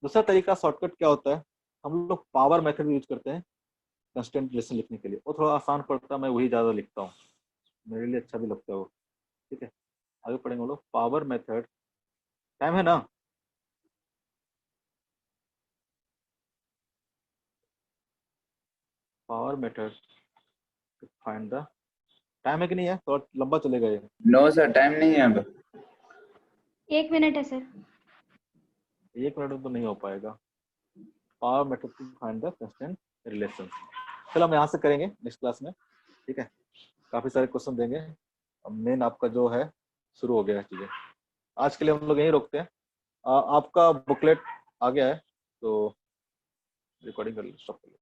दूसरा तरीका शॉर्टकट क्या होता है, हम लोग पावर मेथड यूज करते हैं कंस्टेंट रिलेशन लिखने के लिए। वो थोड़ा आसान पड़ता है, मैं वही ज़्यादा लिखता हूँ, मेरे लिए अच्छा भी लगता है वो, ठीक है। आगे पढ़ेंगे हम लोग पावर मेथड। टाइम है ना, power method to find the, time है कि नहीं है, थोड़ा लंबा चलेगा ये। नो सर, टाइम नहीं है अब। 1 मिनट है सर। 1 मिनट में तो नहीं हो पाएगा। Power method to find the constant relation, चलो हम यहाँ से करेंगे नेक्स्ट क्लास में, ठीक है। काफी सारे क्वेश्चन देंगे। अब मेन आपका जो है शुरू हो गया है चीजें। आज के लिए हम लोग यहीं रोकते हैं। आपका बुकलेट आ गया है, तो रिकॉर्डिंग कर लो, स्टॉप कर लो।